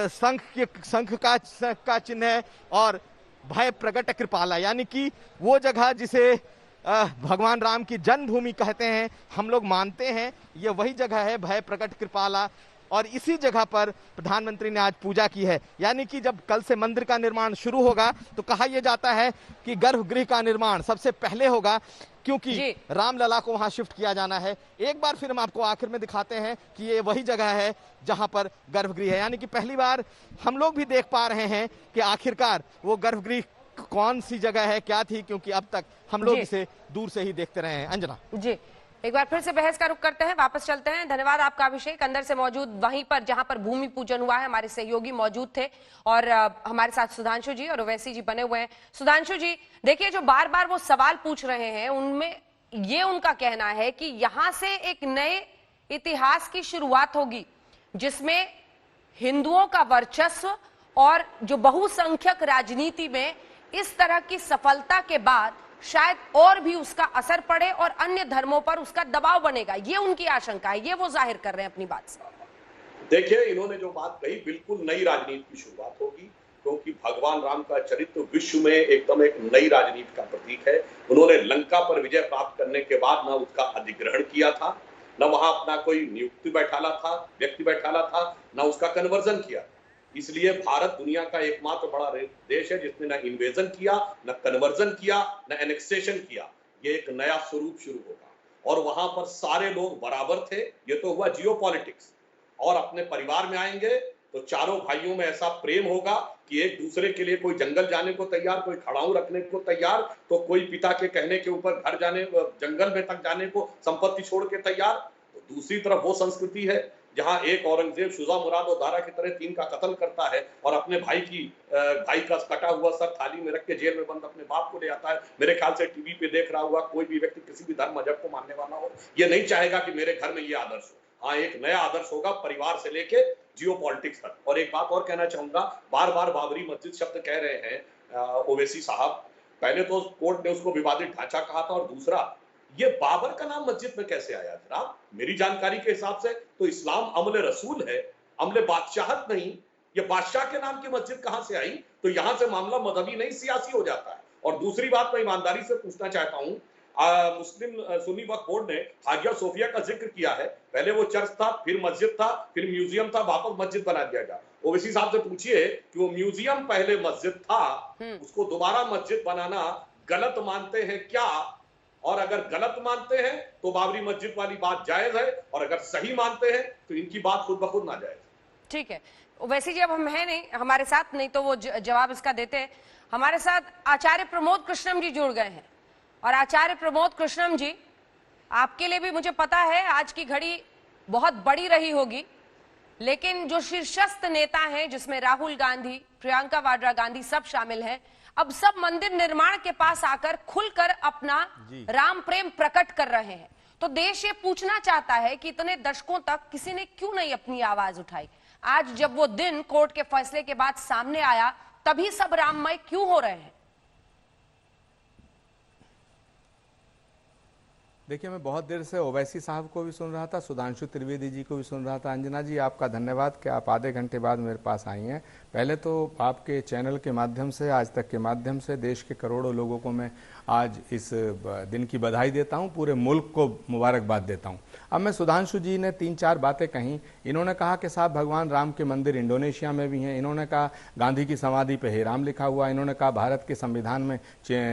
शंख का चिन्ह है, और भय प्रगट कृपाला, यानी कि वो जगह जिसे भगवान राम की जन्मभूमि कहते हैं, हम लोग मानते हैं ये वही जगह है, भय प्रगट कृपाला। और इसी जगह पर प्रधानमंत्री ने आज पूजा की है। यानी कि जब कल से मंदिर का निर्माण शुरू होगा तो कहा यह जाता है कि गर्भगृह का निर्माण सबसे पहले होगा, क्योंकि रामलला को वहां शिफ्ट किया जाना है। एक बार फिर हम आपको आखिर में दिखाते हैं कि ये वही जगह है जहां पर गर्भगृह है। यानी कि पहली बार हम लोग भी देख पा रहे हैं कि आखिरकार वो गर्भगृह कौन सी जगह है, क्या थी, क्योंकि अब तक हम लोग इसे दूर से ही देखते रहे हैं। अंजना जी, एक बार फिर से बहस का रुख करते हैं, वापस चलते हैं। धन्यवाद आपका अभिषेक। अंदर से मौजूद वहीं पर जहां पर भूमि पूजन हुआ है हमारे सहयोगी मौजूद थे, और हमारे साथ सुधांशु जी और ओवैसी जी बने हुए हैं। सुधांशु जी देखिए, जो बार बार वो सवाल पूछ रहे हैं उनमें ये उनका कहना है कि यहां से एक नए इतिहास की शुरुआत होगी जिसमें हिंदुओं का वर्चस्व और जो बहुसंख्यक राजनीति में इस तरह की सफलता के बाद शायद और भी उसका असर पड़े और अन्य धर्मों पर उसका दबाव बनेगा, ये उनकी आशंका है, ये वो जाहिर कर रहे हैं अपनी बात से। देखिए, इन्होंने जो बात कही बिल्कुल नई राजनीति की शुरुआत होगी, क्योंकि भगवान राम का चरित्र विश्व में एकदम एक नई राजनीति का प्रतीक है। उन्होंने लंका पर विजय प्राप्त करने के बाद न उसका अधिग्रहण किया था, न वहां अपना कोई नियुक्ति बैठाला था, व्यक्ति बैठाला था, न उसका कन्वर्जन किया। इसलिए भारत दुनिया का एकमात्र बड़ा देश है जिसने न इन्वेजन किया, न कन्वर्जन किया, न एनेक्सेशन किया। ये एक नया स्वरूप शुरू होगा और वहां पर सारे लोग बराबर थे। ये तो हुआ जियोपॉलिटिक्स। और अपने परिवार में आएंगे तो चारों भाइयों में ऐसा प्रेम होगा कि एक दूसरे के लिए कोई जंगल जाने को तैयार, कोई खड़ाऊ रखने को तैयार, तो कोई पिता के कहने के ऊपर घर जाने, जंगल में तक जाने को संपत्ति छोड़ के तैयार। तो दूसरी तरफ वो संस्कृति है जहां एक औरंगजेब शुजा मुराद और दारा की तरह 3 का कत्ल करता है और अपने भाई का कटा हुआ सर थाली में रख के जेल में बंद अपने बाप को ले आता है। मेरे ख्याल से टीवी पे देख रहा हुआ कोई भी व्यक्ति किसी भी धर्म मजहब को मानने वाला हो, ये नहीं चाहेगा कि मेरे घर में ये आदर्श हो। हाँ, एक नया आदर्श होगा परिवार से लेके जियोपॉलिटिक्स तक। और एक बात और कहना चाहूंगा, बार बार बाबरी मस्जिद शब्द कह रहे हैं ओवैसी साहब। पहले तो कोर्ट ने उसको विवादित ढांचा कहा था, और दूसरा ये बाबर का नाम मस्जिद में कैसे आया जनाब? मेरी जानकारी के हिसाब से तो इस्लाम अमले रसूल है, अमले बादशाहत नहीं। ये बादशाह के नाम की मस्जिद कहां से आई? तो यहां से मामला मजहबी नहीं सियासी हो जाता है। और दूसरी बात मैं ईमानदारी से पूछना चाहता हूं, मुस्लिम सुन्नी वक्फ बोर्ड ने हाजिया सोफिया का जिक्र किया है। पहले वो चर्च था, फिर मस्जिद था, फिर म्यूजियम था, वापस मस्जिद बना दिया गया। ओवैसी साहब से पूछिए कि वो म्यूजियम पहले मस्जिद था, उसको दोबारा मस्जिद बनाना गलत मानते हैं क्या? और अगर गलत मानते हैं तो बाबरी मस्जिद वाली बात जायज है, और अगर सही मानते हैं तो इनकी बात खुद ब खुद ना जायज। ठीक है, वैसे जी अब हम है नहीं हमारे साथ, नहीं तो वो जवाब इसका देते हैं। हमारे साथ आचार्य प्रमोद कृष्णम जी जुड़ गए हैं। और आचार्य प्रमोद कृष्णम जी, आपके लिए भी मुझे पता है आज की घड़ी बहुत बड़ी रही होगी, लेकिन जो शीर्षस्थ नेता हैं जिसमें राहुल गांधी, प्रियंका वाड्रा गांधी सब शामिल हैं, अब सब मंदिर निर्माण के पास आकर खुलकर अपना राम प्रेम प्रकट कर रहे हैं। तो देश ये पूछना चाहता है कि इतने दशकों तक किसी ने क्यों नहीं अपनी आवाज उठाई? आज जब वो दिन कोर्ट के फैसले के बाद सामने आया, तभी सब राममय क्यों हो रहे हैं? देखिए, मैं बहुत देर से ओवैसी साहब को भी सुन रहा था, सुधांशु त्रिवेदी जी को भी सुन रहा था। अंजना जी, आपका धन्यवाद कि आप आधे घंटे बाद मेरे पास आई हैं। पहले तो आपके चैनल के माध्यम से, आज तक के माध्यम से देश के करोड़ों लोगों को मैं आज इस दिन की बधाई देता हूं, पूरे मुल्क को मुबारकबाद देता हूं। अब मैं, सुधांशु जी ने 3-4 बातें कहीं। इन्होंने कहा कि साहब भगवान राम के मंदिर इंडोनेशिया में भी हैं। इन्होंने कहा गांधी की समाधि पे हे राम लिखा हुआ। इन्होंने कहा भारत के संविधान में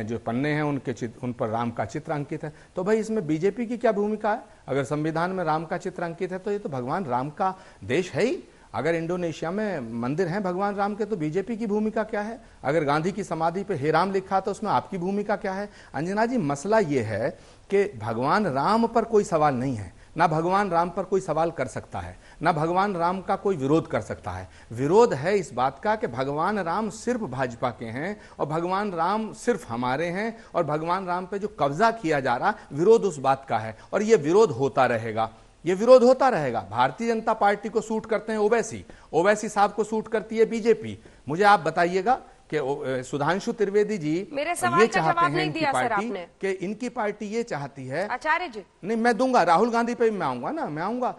जो पन्ने हैं उन पर राम का चित्र अंकित है। तो भाई इसमें बीजेपी की क्या भूमिका है? अगर संविधान में राम का चित्र अंकित है तो ये तो भगवान राम का देश है ही। अगर इंडोनेशिया में मंदिर हैं भगवान राम के तो बीजेपी की भूमिका क्या है? अगर गांधी की समाधि पे हे राम लिखा तो उसमें आपकी भूमिका क्या है? अंजना जी, मसला ये है कि भगवान राम पर कोई सवाल नहीं है, ना भगवान राम पर कोई सवाल कर सकता है, ना भगवान राम का कोई विरोध कर सकता है। विरोध है इस बात का कि भगवान राम सिर्फ भाजपा के हैं और भगवान राम सिर्फ हमारे हैं, और भगवान राम पे जो कब्जा किया जा रहा, विरोध उस बात का है। और ये विरोध होता रहेगा, ये विरोध होता रहेगा। भारतीय जनता पार्टी को सूट करते हैं ओवैसी साहब को सूट करती है बीजेपी। मुझे आप बताइएगा कि सुधांशु त्रिवेदी जी मेरे सवाल ये का चाहते जवाब हैं नहीं इनकी दिया सर पार्टी आपने। कि इनकी पार्टी ये चाहती है। आचार्य जी, नहीं, मैं दूंगा, राहुल गांधी पे भी मैं आऊंगा ना, मैं आऊंगा।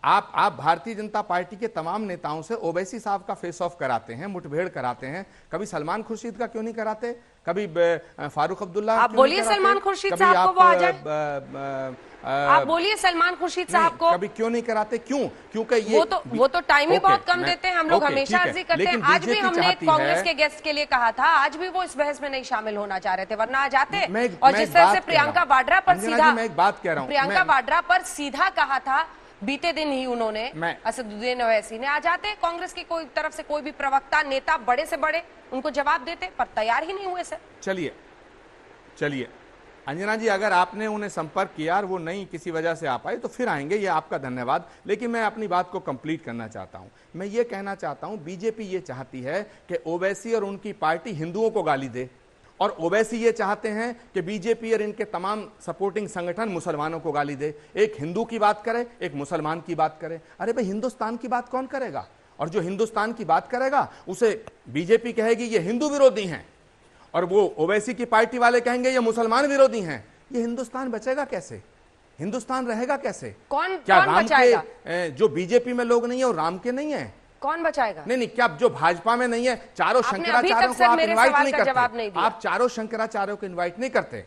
आप भारतीय जनता पार्टी के तमाम नेताओं से ओवैसी साहब का फेस ऑफ कराते हैं, मुठभेड़ कराते हैं। कभी सलमान खुर्शीद का क्यों नहीं कराते? कभी फारूक अब्दुल्ला, आप बोलिए सलमान खुर्शीद साहब को वो आ जाए। आप बोलिए सलमान खुर्शीद साहब को कभी क्यों नहीं कराते? क्योंकि ये वो तो टाइम ही बहुत कम देते हैं। हम लोग हमेशा अर्जी करते हैं। आज भी हमने कांग्रेस के गेस्ट के लिए कहा था, आज भी वो इस बहस में नहीं शामिल होना चाह रहे थे, वरना आ जाते। और जिस तरह से प्रियंका वाड्रा पर सीधा, मैं एक बात कह रहा हूं, प्रियंका वाड्रा पर सीधा कहा था बीते दिन ही उन्होंने, असदुद्दीन ओवैसी ने, आ जाते कांग्रेस की कोई तरफ से कोई भी प्रवक्ता, नेता, बड़े से बड़े, उनको जवाब देते, पर तैयार ही नहीं हुए सर। चलिए अंजना जी, अगर आपने उन्हें संपर्क किया और वो नहीं किसी वजह से आ पाए तो फिर आएंगे, ये आपका धन्यवाद। लेकिन मैं अपनी बात को कंप्लीट करना चाहता हूं। मैं ये कहना चाहता हूं, बीजेपी ये चाहती है कि ओवैसी और उनकी पार्टी हिंदुओं को गाली दे और ओवैसी ये चाहते हैं कि बीजेपी और इनके तमाम सपोर्टिंग संगठन मुसलमानों को गाली दे, एक हिंदू की बात करे, एक मुसलमान की बात करे। अरे भाई, हिंदुस्तान की बात कौन करेगा? और जो हिंदुस्तान की बात करेगा उसे बीजेपी कहेगी ये हिंदू विरोधी हैं, और वो ओवैसी की पार्टी वाले कहेंगे ये मुसलमान विरोधी हैं। ये हिंदुस्तान बचेगा कैसे? हिंदुस्तान रहेगा कैसे? क्या राम के जो बीजेपी में लोग नहीं है और राम के नहीं है? कौन बचाएगा? नहीं, क्या जो भाजपा में नहीं है, चारों शंकराचार्यों को आप इनवाइट नहीं करते? आप चारों शंकराचार्यों को इनवाइट नहीं करते?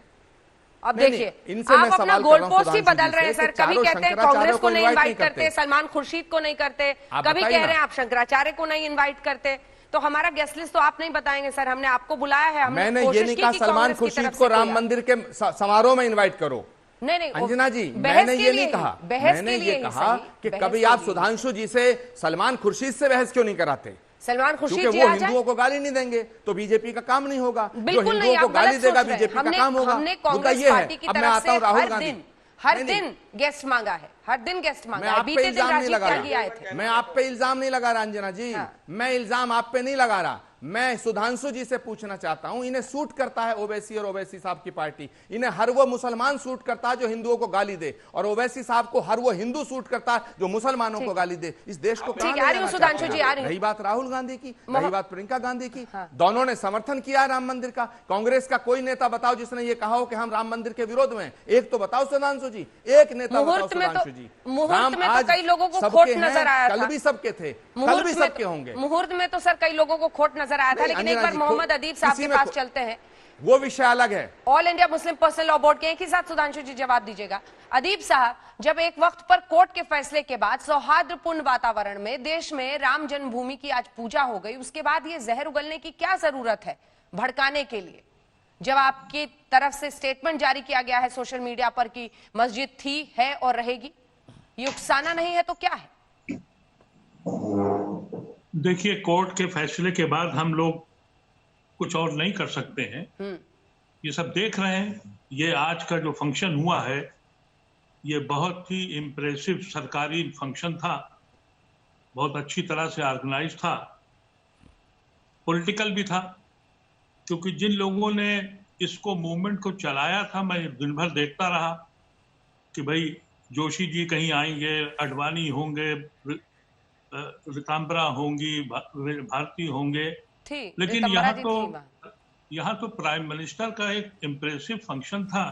अब देखिए, आप अपना गोल पोस्ट ही बदल रहे हैं सर। कभी कहते हैं कांग्रेस को नहीं इनवाइट करते, सलमान खुर्शीद को नहीं करते, कभी कह रहे हैं आप शंकराचार्य को नहीं इनवाइट करते। तो हमारा गेस्ट लिस्ट तो आप नहीं बताएंगे सर, हमने आपको बुलाया है। मैंने ये नहीं कहा सलमान खुर्शीद को राम मंदिर के समारोह में इनवाइट करो। नहीं अंजना जी, मैंने ये नहीं कहा। मैंने ये कहा कि कभी आप सुधांशु जी से सलमान खुर्शीद से बहस क्यों नहीं कराते? सलमान खुर्शीद जी वो हिंदुओं को गाली नहीं देंगे तो बीजेपी का काम नहीं होगा। जो हिंदुओं को गाली देगा बीजेपी का काम होगा। हमने कांग्रेस पार्टी की तरफ से हर दिन गेस्ट मांगा है, हर दिन गेस्ट मांगा है। बीते दिन राजीव त्यागी आए थे। मैं आप पे इल्जाम नहीं लगा रहा अंजना जी, मैं इल्जाम आप पे नहीं लगा रहा। मैं सुधांशु जी से पूछना चाहता हूं, इन्हें सूट करता है ओवैसी और ओवैसी साहब की पार्टी? इन्हें हर वो मुसलमान सूट करता है जो हिंदुओं को गाली दे, और ओवैसी साहब को हर वो हिंदू सूट करता है जो मुसलमानों को गाली दे। इस देश को सुधांशु जी, रही बात राहुल गांधी की, रही बात प्रियंका गांधी की, दोनों ने समर्थन किया राम मंदिर का। कांग्रेस का कोई नेता बताओ जिसने ये कहा हो कि हम राम मंदिर के विरोध में? एक तो बताओ सुधांशु जी, एक नेता बताओ सुधांशु जी। मुहूर्त में तो कई लोगों को खोट नजर आया था। कल भी सबके थे, कल भी सबके होंगे। मुहूर्त में तो सर कई लोगों को खोट नजर आया था, लेकिन एक बार मोहम्मद अदीब साहब के पास चलते हैं। वो विषय अलग है। All India Muslim personal law board के एक ही साथ सुधांशु जी जवाब दीजिएगा। अदीब साहब, जब एक वक्त पर कोर्ट के फैसले के बाद सौहार्दपूर्ण वातावरण में देश में राम जन्मभूमि की आज पूजा हो गई, उसके बाद ये जहर उगलने की क्या जरूरत है भड़काने के लिए? जब आपकी तरफ से स्टेटमेंट जारी किया गया है सोशल मीडिया पर कि मस्जिद थी, है और रहेगी, ये उकसाना नहीं है तो क्या है? देखिए, कोर्ट के फैसले के बाद हम लोग कुछ और नहीं कर सकते हैं। ये सब देख रहे हैं। ये आज का जो फंक्शन हुआ है, ये बहुत ही इम्प्रेसिव सरकारी फंक्शन था, बहुत अच्छी तरह से ऑर्गेनाइज था, पॉलिटिकल भी था, क्योंकि जिन लोगों ने इसको मूवमेंट को चलाया था, मैं दिन भर देखता रहा कि भाई जोशी जी कहीं आएंगे, अडवाणी होंगे, रितांबरा होंगी, भारती होंगे, लेकिन यहाँ तो प्राइम मिनिस्टर का एक इम्प्रेसिव फंक्शन था।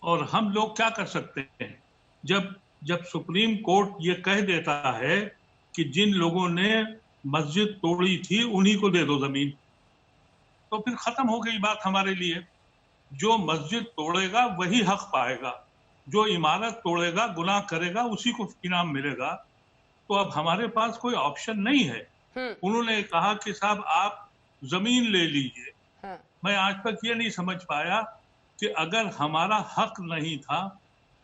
और हम लोग क्या कर सकते हैं? जब सुप्रीम कोर्ट ये कह देता है कि जिन लोगों ने मस्जिद तोड़ी थी उन्हीं को दे दो जमीन, तो फिर खत्म हो गई बात हमारे लिए। जो मस्जिद तोड़ेगा वही हक पाएगा, जो इमारत तोड़ेगा, गुनाह करेगा, उसी को इनाम मिलेगा। तो अब हमारे पास कोई ऑप्शन नहीं है। उन्होंने कहा कि साहब आप जमीन ले लीजिए। मैं आज तक ये नहीं समझ पाया कि अगर हमारा हक नहीं था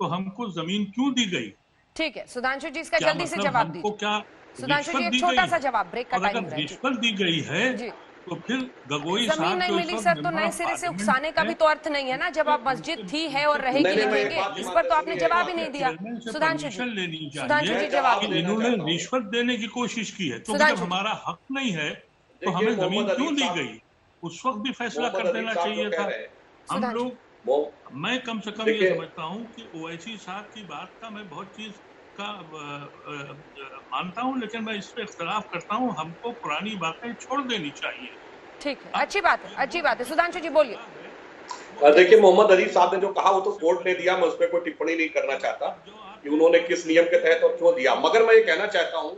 तो हमको जमीन क्यों दी गई? ठीक है सुधांशु जी, इसका जल्दी से जवाब दीजिए। क्या सुधांशु जी, एक छोटा सा जवाब, ब्रेक का टाइम है। अगर रिश्वत दी गई है तो फिर गगोई साहब जमीन नहीं मिली सर, तो नए सिरे से उकसाने का भी तो अर्थ नहीं है ना। जब आप मस्जिद थी, है और रहेगी लिखेंगे, इस पर तो आपने जवाब ही नहीं दिया। सुधांशु जी जवाब। इन्होंने रिश्वत देने की कोशिश की है, तो जब हमारा हक नहीं है तो हमें जमीन क्यों दी गई? उस वक्त भी फैसला कर देना चाहिए था। हम लोग, मैं कम से कम ये समझता हूँ कि ओवैसी साहब की बात का मैं बहुत चीज का मानता हूँ, लेकिन मैं इस पे इख्तलाफ करता हूँ। हमको पुरानी बातें छोड़ देनी चाहिए। ठीक है, अच्छी बात है, अच्छी बात है। सुधांशु जी बोलिए। देखिए, मोहम्मद अदीब साहब ने जो कहा वो तो कोर्ट ने दिया, मैं उस पर कोई टिप्पणी नहीं करना चाहता कि उन्होंने किस नियम के तहत और क्यों दिया। मगर मैं ये कहना चाहता हूँ,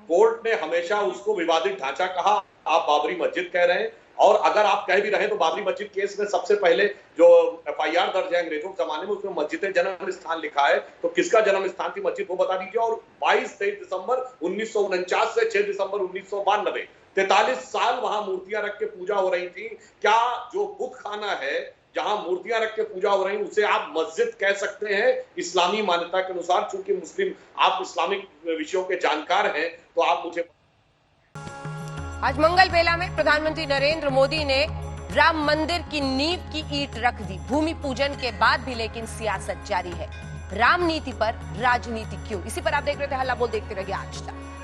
कोर्ट ने हमेशा उसको विवादित ढांचा कहा। आप बाबरी मस्जिद कह रहे हैं, और अगर आप कह भी रहे तो बाबरी मस्जिद केस में सबसे पहले जो FIR दर्ज है अंग्रेजों के जमाने में, उसमें मस्जिद जन्म स्थान लिखा है। तो किसका जन्म स्थान थी मस्जिद, वो बता दीजिए। और 22-23 दिसंबर 1949 से 6 दिसंबर 1992, 43 साल वहां मूर्तियां रख के पूजा हो रही थी। क्या जो बुत खाना है जहां मूर्तियां रख के पूजा हो रही, उसे आप मस्जिद कह सकते हैं इस्लामी मान्यता के अनुसार? चूंकि मुस्लिम, आप इस्लामिक विषयों के जानकार हैं, तो आप मुझे। आज मंगल बेला में प्रधानमंत्री नरेंद्र मोदी ने राम मंदिर की नींव की ईंट रख दी। भूमि पूजन के बाद भी लेकिन सियासत जारी है। राम नीति पर राजनीति क्यों? इसी पर आप देख रहे थे हल्ला बोल, देखते रहिए आज तक।